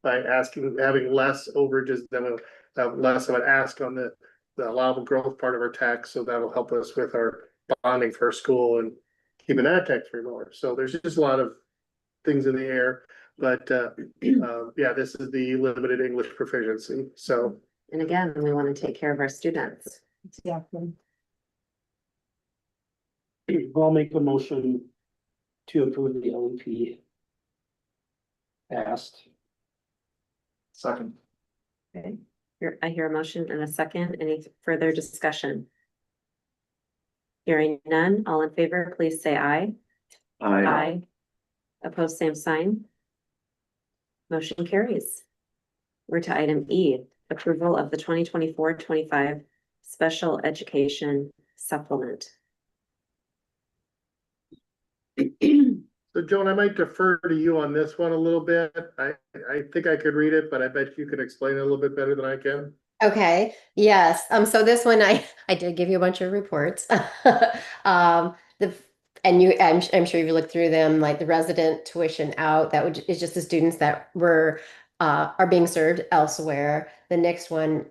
by having less overages, then we'll have less of an ask on the allowable growth part of our tax. So that'll help us with our bonding for our school and keeping that tax rate lower. So there's just a lot of things in the air. But yeah, this is the limited English proficiency. So, and again, we want to take care of our students. Exactly. I'll make a motion to approve the LEP. Passed. Second. Okay, I hear a motion and a second. Any further discussion? Hearing none, all in favor, please say aye. Aye. Opposed, same sign. Motion carries. We're to item E, approval of the 2024-25 special education supplement. So Joan, I might defer to you on this one a little bit. I think I could read it, but I bet you could explain it a little bit better than I can. Okay, yes. So this one I did give you a bunch of reports. The and I'm sure you've looked through them, like the resident tuition out, is just the students that are being served elsewhere. The next one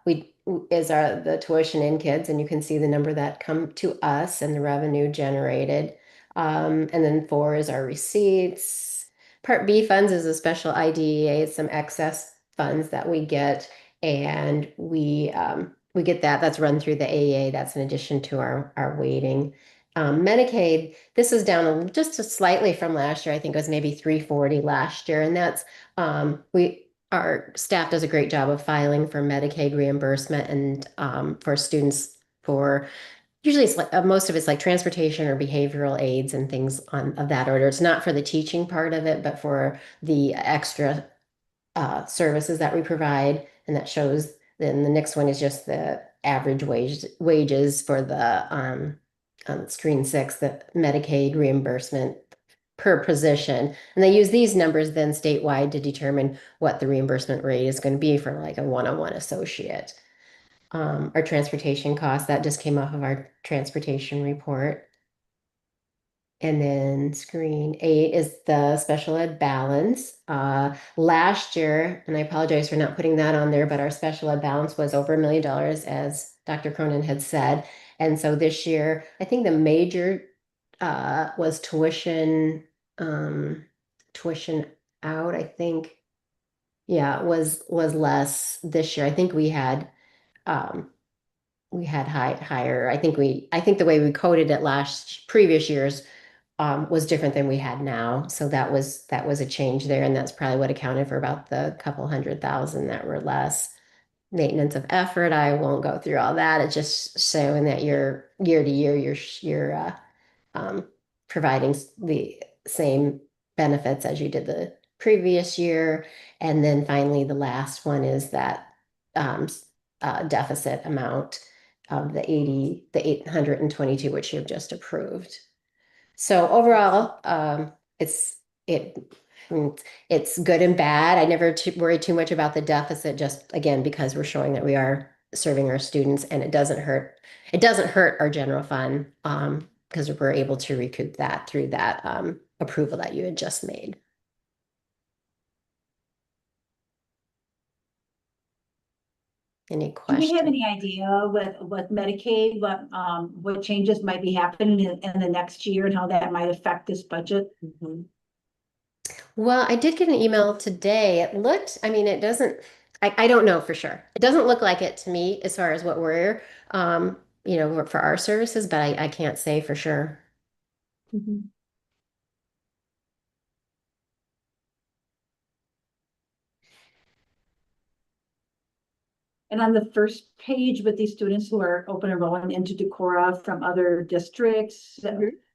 is the tuition in kids, and you can see the number that come to us and the revenue generated. And then 4 is our receipts. Part B funds is a special IDEA, it's some excess funds that we get. And we get that's run through the AEA. That's in addition to our waiting. Medicaid, this is down just slightly from last year. I think it was maybe 340 last year. And that's our staff does a great job of filing for Medicaid reimbursement and for students for usually it's like most of it's like transportation or behavioral aids and things of that order. It's not for the teaching part of it, but for the extra services that we provide, and that shows. Then the next one is just the average wages for the on screen 6, the Medicaid reimbursement per position, and they use these numbers then statewide to determine what the reimbursement rate is going to be for like a one-on-one associate. Our transportation costs that just came off of our transportation report. And then screen 8 is the special ed balance. Last year, and I apologize for not putting that on there, but our special ed balance was over $1 million, as Dr. Cronin had said. And so this year, I think the major was tuition out. I think, yeah, it was less this year. I think we had higher. I think the way we coded it previous years was different than we had now. So that was a change there. And that's probably what accounted for about the couple $100,000 that were less. Maintenance of effort, I won't go through all that. It's just showing that year to year, you're providing the same benefits as you did the previous year. And then finally, the last one is that deficit amount of the 822, which you've just approved. So overall, it's good and bad. I never worry too much about the deficit, just again, because we're showing that we are serving our students, and it doesn't hurt our general fund, because we're able to recoup that through that approval that you had just made. Any Do questions? we have any idea with Medicaid, what changes might be happening in the next year and how that might affect this budget? Well, I did get an email today. It doesn't, I don't know for sure. It doesn't look like it to me as far as what we're, for our services, but I can't say for sure. And on the first page with these students who are open enrolling into Decorah from other districts,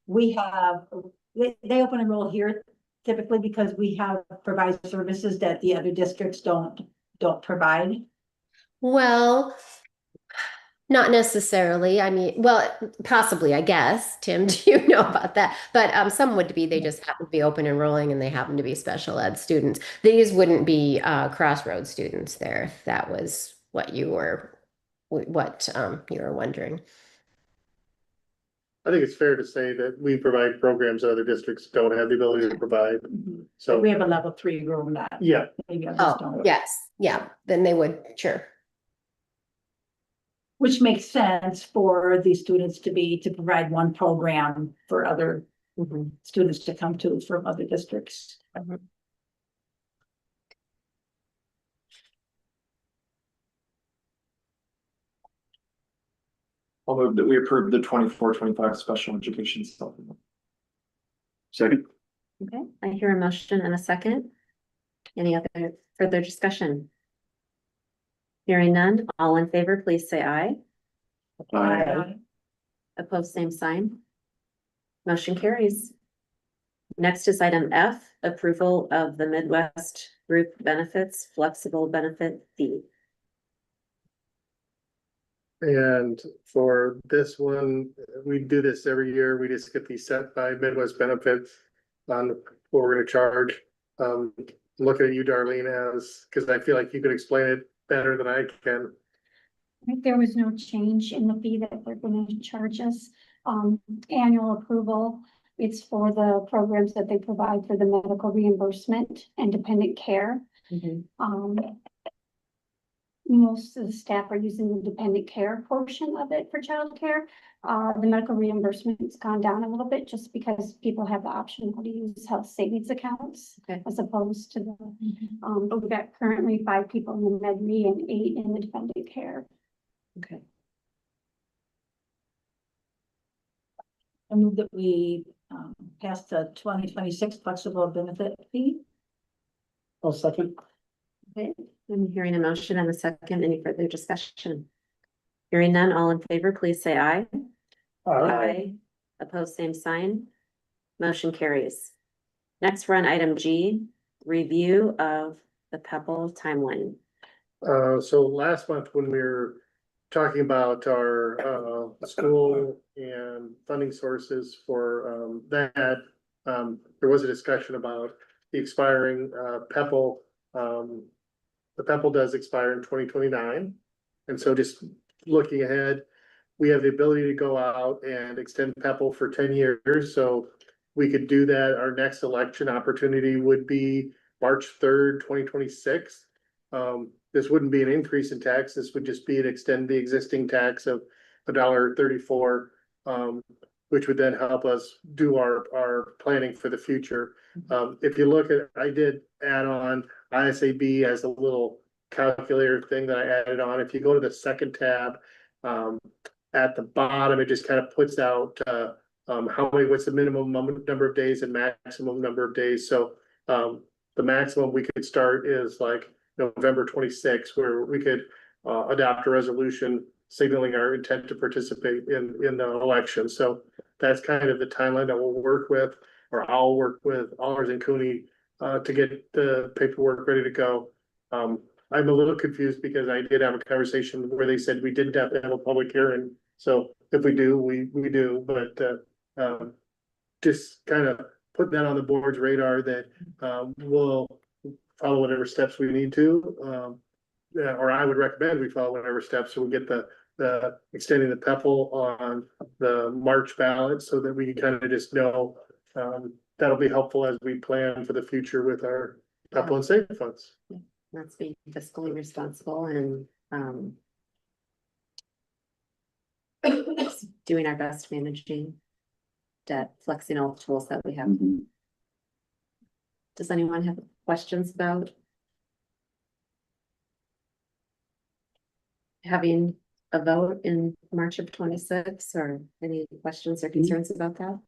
we have, they open enroll here typically because we have provide services that the other districts don't provide. Well, not necessarily. Possibly, I guess. Tim, do you know about that? But some would be, they just happen to be open enrolling and they happen to be special ed students. These wouldn't be Crossroads students there, if that was what you were wondering. I think it's fair to say that we provide programs that other districts don't have the ability to provide. So we have a level 3 room that. Yeah. Maybe others Oh, don't. yes. Yeah, then they would, sure. Which makes sense for these students to provide one program for other students to come to from other districts. I'll move that we approve the 24-25 special education supplement. Second. Okay, I hear a motion and a second. Any other further discussion? Hearing none, all in favor, please say aye. Aye. Opposed, same sign. Motion carries. Next is item F, approval of the Midwest Group Benefits Flexible Benefit Fee. And for this one, we do this every year. We just get these set by Midwest Benefits on what we're gonna charge. Looking at you, Darlene, as, because I feel like you could explain it better than I can. There was no change in the fee that they're going to charge us. Annual approval, it's for the programs that they provide for the medical reimbursement and dependent care. Most of the staff are using the dependent care portion of it for childcare. The medical reimbursement's gone down a little bit just because people have the option to use health savings accounts. Okay. As opposed to the, but we've got currently 5 people in the med re and 8 in the dependent care. Okay. I move that we pass the 2026 flexible benefit fee. I'll second. Okay, I'm hearing a motion and a second. Any further discussion? Hearing none, all in favor, please say aye. Aye. Opposed, same sign. Motion carries. Next, we're on item G, review of the PEPAL timeline. So last month when we were talking about our school and funding sources for that, there was a discussion about the expiring PEPAL. The PEPAL does expire in 2029. And so just looking ahead, we have the ability to go out and extend PEPAL for 10 years. So we could do that. Our next election opportunity would be March 3rd, 2026. This wouldn't be an increase in tax. This would just be an extend the existing tax of $1.34, which would then help us do our planning for the future. If you look at, I did add on ISAB as a little calculator thing that I added on. If you go to the second tab, at the bottom, it just kind of puts out what's the minimum number of days and maximum number of days. So the maximum we could start is like November 26th, where we could adopt a resolution signaling our intent to participate in the election. So that's kind of the timeline that we'll work with, or I'll work with Allers and Cooney to get the paperwork ready to go. I'm a little confused because I did have a conversation where they said we didn't have to have a public hearing. So if we do, we do, but just kind of put that on the board's radar that we'll follow whatever steps we need to. Or I would recommend we follow whatever steps so we get the extending the PEPAL on the March ballot so that we can kind of just know that'll be helpful as we plan for the future with our PEPAL and SAFE funds. Let's be fiscally responsible and doing our best managing debt, flexing all the tools that we have. Does anyone have questions about having a vote in March of 26, or any questions or concerns about that?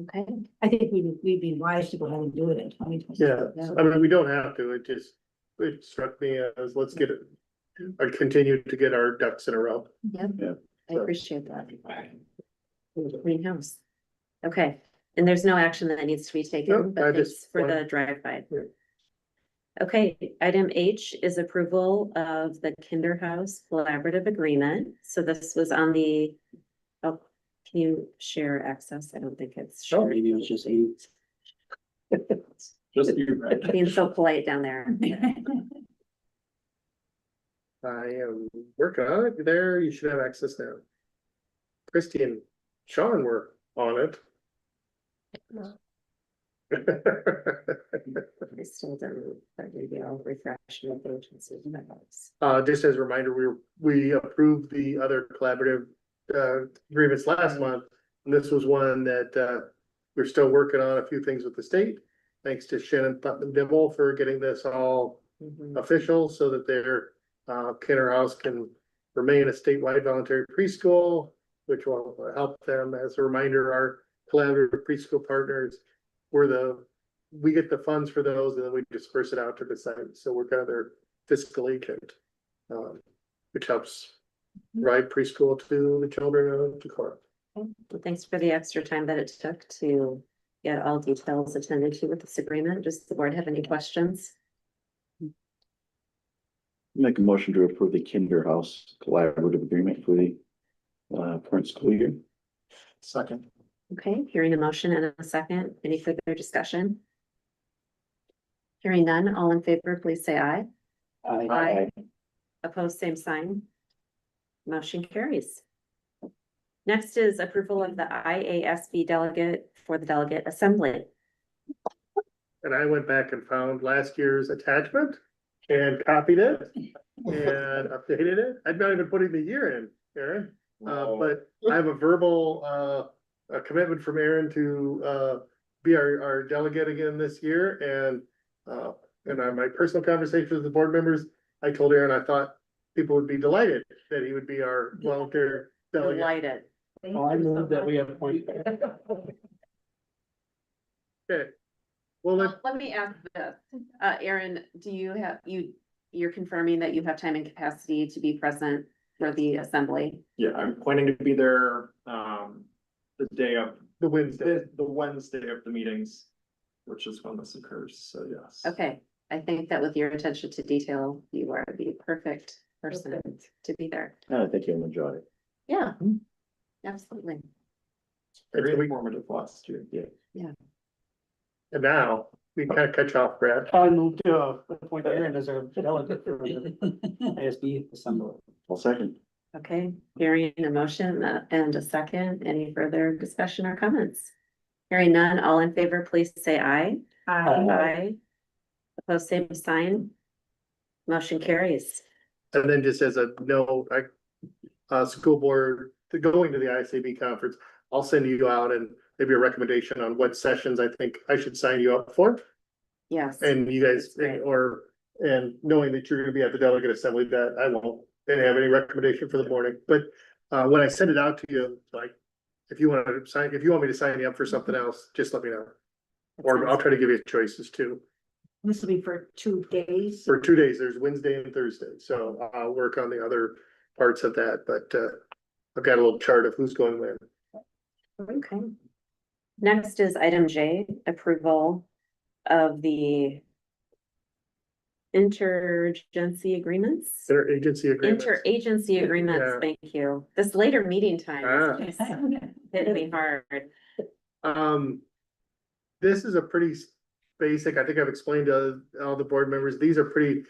Okay. I think we'd be wise to go ahead and do it in 2026. Yeah, I mean, we don't have to, it struck me as let's get it, or continue to get our ducks in a row. Yep. Yeah. I appreciate that. Greenhouse. Okay, and there's no action that needs to be taken, No, I but thanks just for wanted- the drive-by. Yeah. Okay, item H is approval of the Kinderhouse Collaborative Agreement. So this was on the, oh, can you share access? I don't think it's shared. Maybe it was just 8. Just you, right? Being so polite down there. I am working on it there. You should have access now. Christy and Sean were on it. I still don't, but maybe I'll refresh the agency. Just as a reminder, we approved the other collaborative agreements last month. And this was one that we're still working on a few things with the state. Thanks to Shannon Putnam Dibble for getting this all official so that they're Kidder House can remain a statewide voluntary preschool, which will help them. As a reminder, our collaborative preschool partners, we get the funds for those and then we disperse it out to the site. So we're kind of their fiscal agent, which helps provide preschool to the children of Decorah. Well, thanks for the extra time that it took to get all details attended to with this agreement. Does the board have any questions? Make a motion to approve the Kinder House collaborative agreement for the current school year. Second. Okay, hearing a motion and a second, any further discussion? Hearing none, all in favor, please say aye. Aye. Opposed, same sign. Motion carries. Next is approval of the IASB delegate for the delegate assembly. And I went back and found last year's attachment and copied it and updated it. I'm not even putting the year in, Aaron. But I have a verbal, a commitment from Aaron to, be our delegate again this year. And on my personal conversations with the board members, I told Aaron, I thought people would be delighted that he would be our volunteer delegate. Delighted. Oh, I move that we appoint. Okay. Well, Let me ask this, Aaron, do you have, you're confirming that you have time and capacity to be present for the assembly? Yeah, I'm planning to be there, the day of, the Wednesday. the Wednesday of the meetings, which is when this occurs, so yes. Okay, I think that with your attention to detail, you are the perfect person to be there. I think you'll enjoy it. Yeah, absolutely. Very informative last year. Yeah. And now we kind of cut you off, Brad. I move to appoint Aaron as our delegate for the ISB assembly. I'll second. Okay, hearing a motion and a second, any further discussion or comments? Hearing none, all in favor, please say aye. Aye. Opposed, same sign. Motion carries. And then just as a note, school board, going to the ISAB conference, I'll send you out and maybe a recommendation on what sessions I think I should sign you up for. Yes. And you guys, That's great. and knowing that you're gonna be at the delegate assembly, that I won't have any recommendation for the morning, but when I send it out to you, like, if you want me to sign you up for something else, just let me know. Or I'll try to give you choices too. This will be for 2 days. For 2 days, there's Wednesday and Thursday, so I'll work on the other parts of that, but I've got a little chart of who's going when. Okay. Next is item J, approval of the interagency agreements. Interagency agreements. Interagency agreements, Yeah. thank you. This later meeting time is just hitting me hard. This is a pretty basic, I think I've explained to all the board members, these are pretty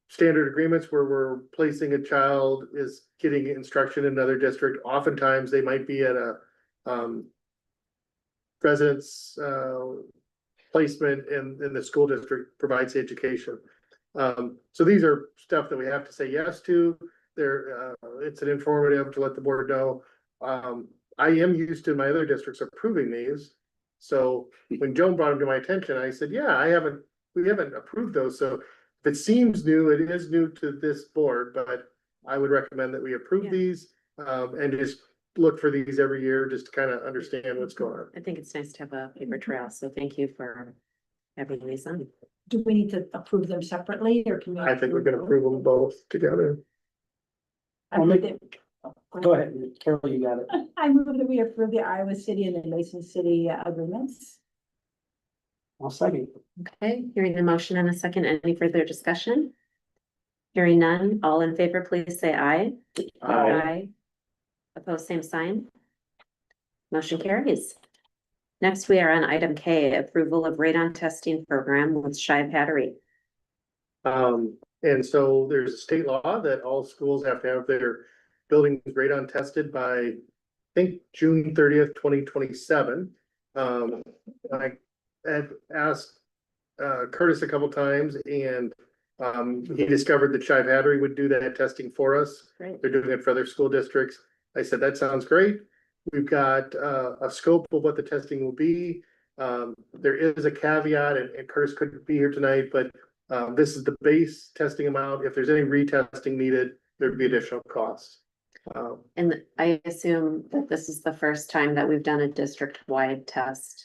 standard agreements where we're placing a child is getting instruction in another district. Oftentimes they might be at a residence placement and the school district provides the education. So these are stuff that we have to say yes to. It's an informative to let the board know. I am used to my other districts approving these. So when Joan brought them to my attention, I said, yeah, we haven't approved those. So if it seems new, it is new to this board, but I would recommend that we approve these and just look for these every year, just to kind of understand what's going on. I think it's nice to have a paper trail, so thank you for having these on. Do we need to approve them separately or can we? I think we're gonna approve them both together. I move that- Go ahead, Carol, you got it. I move that we approve the Iowa City and the Mason City agreements. I'll second. Okay, hearing a motion and a second, any further discussion? Hearing none, all in favor, please say aye. Aye. Opposed, same sign. Motion carries. Next, we are on item K, approval of radon testing program with Shive Hattery. And so there's a state law that all schools have to have their buildings radon tested by, I think, June 30th, 2027. I had asked Curtis a couple times and he discovered that Shive Hattery would do that testing for us. Great. They're doing it for other school districts. I said, that sounds great. We've got a scope of what the testing will be. There is a caveat, and Curtis couldn't be here tonight, but This is the base testing amount. If there's any retesting needed, there'd be additional costs. And I assume that this is the first time that we've done a district-wide test.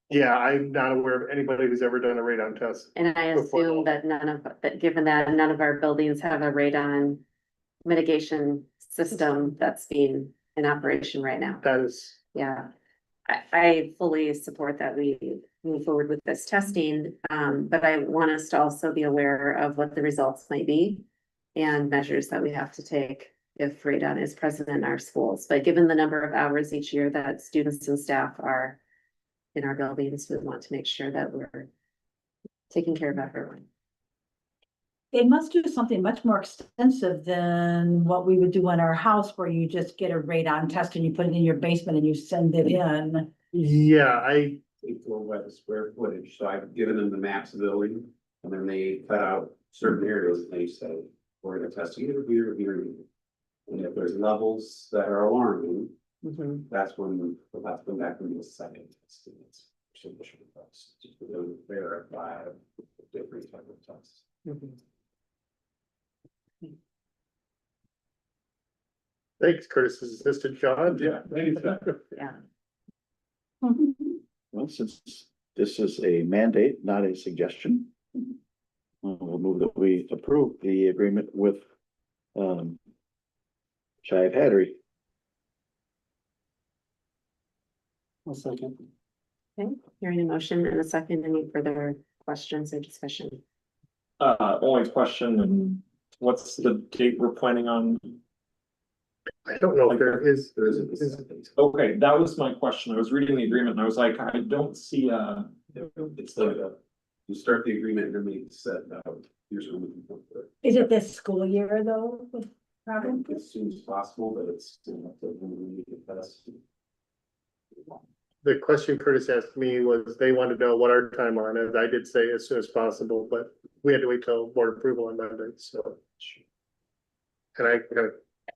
Yeah, I'm not aware of anybody who's ever done a radon test. And I Before. assume that given that none of our buildings have a radon mitigation system that's being in operation right now. That is, Yeah. I fully support that we move forward with this testing, but I want us to also be aware of what the results might be and measures that we have to take if radon is present in our schools. But given the number of hours each year that students and staff are in our buildings, we want to make sure that we're taking care of everyone. They must do something much more extensive than what we would do in our house, where you just get a radon test and you put it in your basement and you send it in. yeah, I, For what the square footage, so I've given them the maps of the building, and then they cut out certain areas, and they say, we're gonna test here, here, here. And if there's levels that are alarming, that's when we'll have to come back and do a second test. And it's sufficient for us, just to verify different type of tests. thanks, Curtis's assistant, John. Yeah, thanks. Yeah. Well, since this is a mandate, not a suggestion, we'll move that we approve the agreement with Shive Hattery. I'll second. Okay, hearing a motion and a second, any further questions or discussion? Only question, and what's the date we're planning on? I don't know if there is, There isn't a second. Okay, that was my question. I was reading the agreement and I was like, I don't see It's like, you start the agreement and then they set, here's when we can come for it. Is it this school year though, with problem? As soon as possible, but it's still have to, when we need to pass. the question Curtis asked me was they wanted to know what our timeline is. I did say as soon as possible, but we had to wait till board approval on Monday, so. And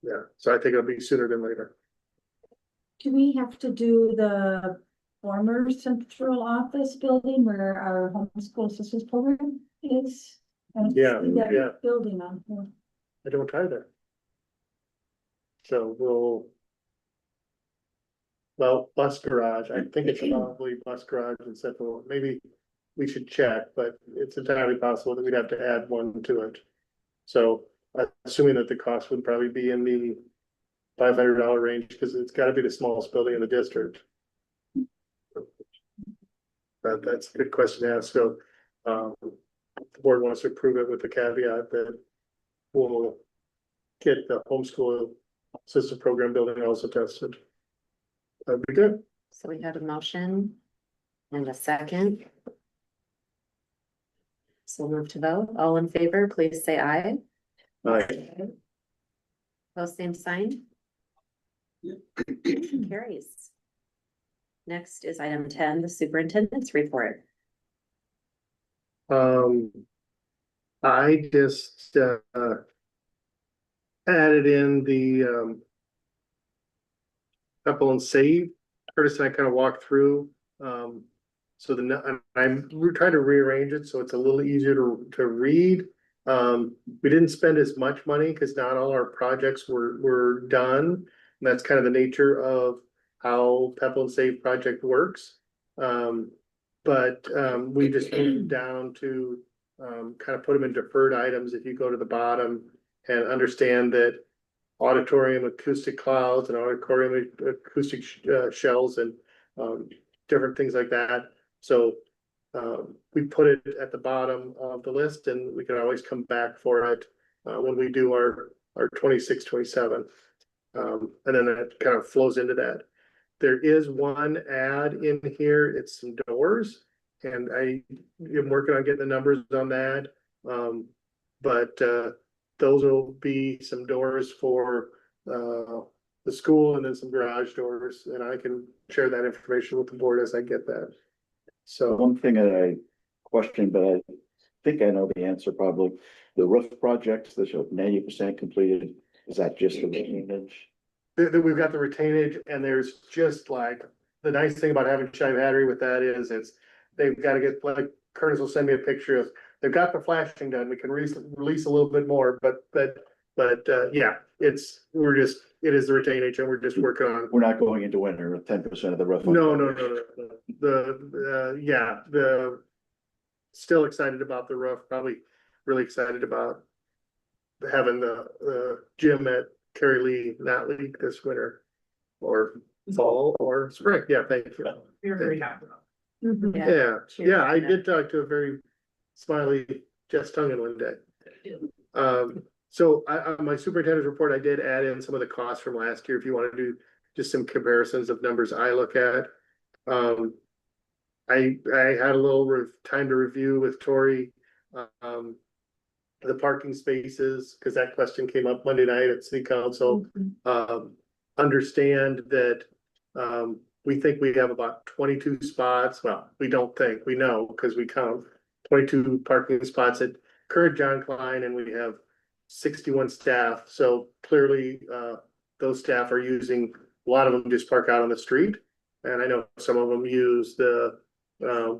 yeah, so I think it'll be sooner than later. Do we have to do the former central office building where our homeschool assistance program is? I don't Yeah, see that yeah. building on here. I don't either. So well, bus garage, I think it's probably bus garage and central, maybe we should check, but it's entirely possible that we'd have to add one to it. So assuming that the cost would probably be in the $500 range, because it's gotta be the smallest building in the district. But that's a good question to ask, so, the board wants to approve it with the caveat that we'll get the homeschool system program building also tested. That'd be good. So we had a motion and a second. So we'll move to vote. All in favor, please say aye. Post same sign. Carries. Next is item 10, the superintendent's report. I just added in the couple and save. Curtis and I kind of walked through. So I'm trying to rearrange it so it's a little easier to read. We didn't spend as much money because not all our projects were done. And that's kind of the nature of how Pepple and Save project works. But we just moved down to kind of put them in deferred items. If you go to the bottom and understand that auditorium acoustic clouds and auditorium acoustic shells and different things like that. So we put it at the bottom of the list and we can always come back for it when we do our 26, 27. And then that kind of flows into that. There is one ad in here, it's some doors, and I am working on getting the numbers on that. But those will be some doors for the school and then some garage doors, and I can share that information with the board as I get that. So One thing that I questioned, but I think I know the answer probably, the roof projects that show 90% completed, is that just the retainage? we've got the retainage, and there's just like, the nice thing about having Shive Hattery with that is they've got to get, like Curtis will send me a picture of they've got the flashing done. We can release a little bit more, but yeah, it is the retainage and we're just working on. We're not going into winter with 10% of the roof. No. Still excited about the roof, probably really excited about having the gym at Kerry Lee not leak this winter or fall or spring. Yeah, thank you. You're very happy. Yeah, I did talk to a very smiley Jess Tungan one day. So my superintendent's report, I did add in some of the costs from last year, if you want to do just some comparisons of numbers I look at. I had a little time to review with Tori, the parking spaces, because that question came up Monday night at city council. Understand that, we think we have about 22 spots. Well, we don't think, we know, because we count 22 parking spots at current John Klein, and we have 61 staff. So clearly, those staff are using, a lot of them just park out on the street. And I know some of them use the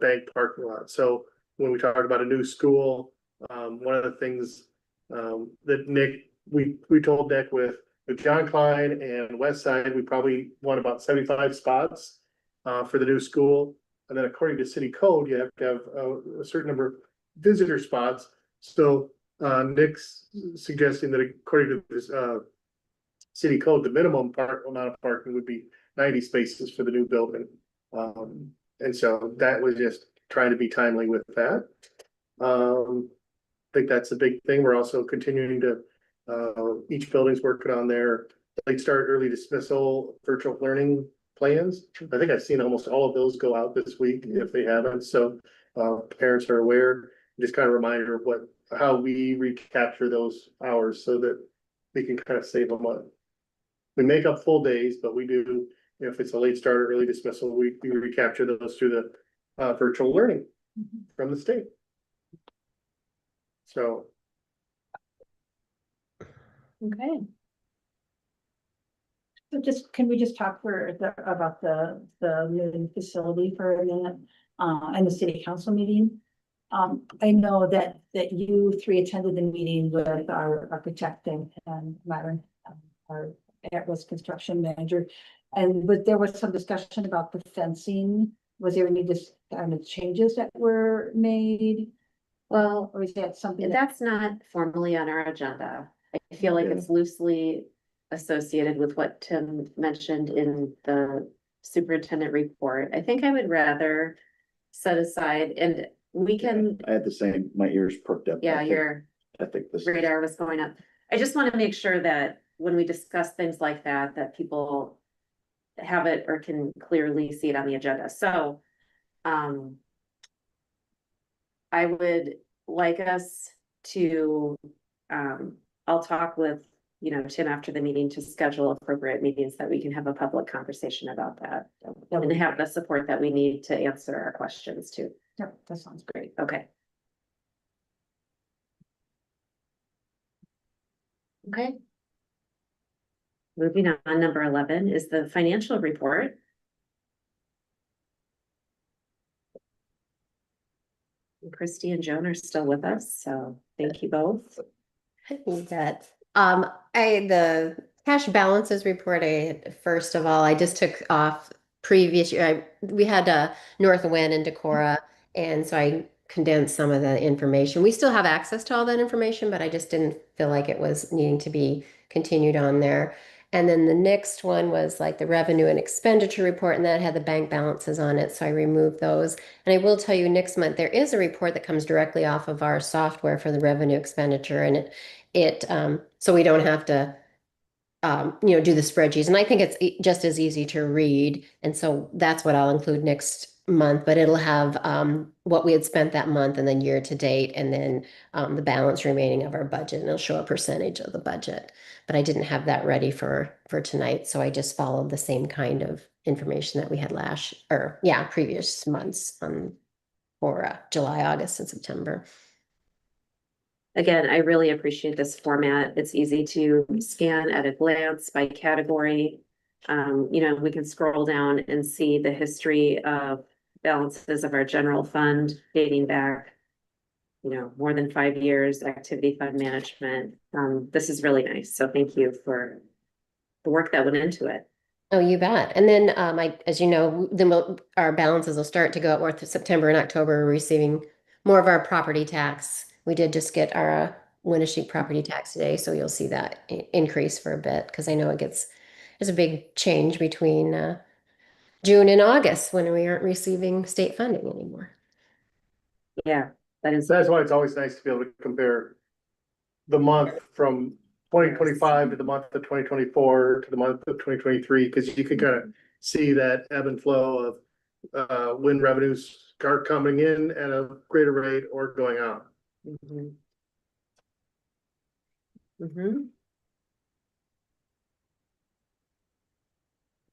bank parking lot. So when we talk about a new school, one of the things that Nick, we told Nick with John Klein and West Side, we probably want about 75 spots for the new school. And then according to city code, you have to have a certain number of visitor spots. So Nick's suggesting that according to this city code, the minimum amount of parking would be 90 spaces for the new building. And so that was just trying to be timely with that. I think that's a big thing. We're also continuing to, each building's working on their late start, early dismissal, virtual learning plans. I think I've seen almost all of those go out this week if they haven't. So parents are aware. Just kind of a reminder of how we recapture those hours so that we can kind of save them on. We make up full days, but we do, if it's a late start or early dismissal, we recapture those through the virtual learning from the state. So. Okay. So can we just talk about the new facility for a minute, and the city council meeting? I know that you three attended the meeting with our architect and Myron, our at-risk construction manager. But there was some discussion about the fencing. Was there any changes that were made? Well, or is that something that's not formally on our agenda? I feel like it's loosely associated with what Tim mentioned in the superintendent report. I think I would rather set aside, and we can. I had the same, my ears perked up. Yeah, I think this radar was going up. I just want to make sure that when we discuss things like that, that people have it or can clearly see it on the agenda. So, I would like us to, I'll talk with, Tim after the meeting to schedule appropriate meetings that we can have a public conversation about that. And have the support that we need to answer our questions too. Yep, that sounds great. Okay. Okay. Moving on, number 11 is the financial report. Christy and Joan are still with us, so thank you both. I think that the cash balances report, first of all, I just took off previous year. We had North Wind and Decorah, and so I condensed some of the information. We still have access to all that information, but I just didn't feel like it was needing to be continued on there. And then the next one was like the revenue and expenditure report, and that had the bank balances on it. So I removed those. And I will tell you next month, there is a report that comes directly off of our software for the revenue expenditure. And so we don't have to, do the spreadsheets. And I think it's just as easy to read. And so that's what I'll include next month, but it'll have what we had spent that month and then year to date, and then the balance remaining of our budget, and it'll show a percentage of the budget. But I didn't have that ready for tonight, so I just followed the same kind of information that we had previous months for July, August, and September. Again, I really appreciate this format. It's easy to scan at a glance by category. We can scroll down and see the history of balances of our general fund dating back more than 5 years, activity fund management. This is really nice. So thank you for the work that went into it. Oh, you bet. And then, as you know, our balances will start to go up more through September and October, we're receiving more of our property tax. We did just get our Winneshiek property tax today, so you'll see that increase for a bit, because I know there's a big change between June and August when we aren't receiving state funding anymore. Yeah, That's why it's always nice to be able to compare the month from 2025 to the month of 2024 to the month of 2023, because you can kind of see that ebb and flow of when revenues are coming in at a greater rate or going out. Mhm. Mhm.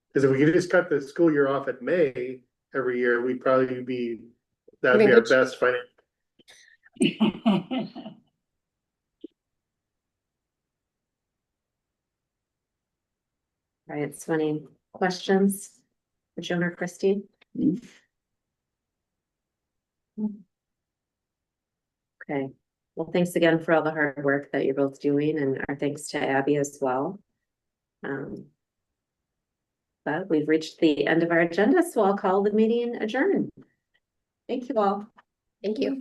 Because if we could just cut the school year off at May every year, that'd be our best financial. All right, so any questions for Joan or Christy? Okay, well, thanks again for all the hard work that you're both doing, and our thanks to Abby as well. But we've reached the end of our agenda, so I'll call the meeting adjourned. Thank you all. Thank you.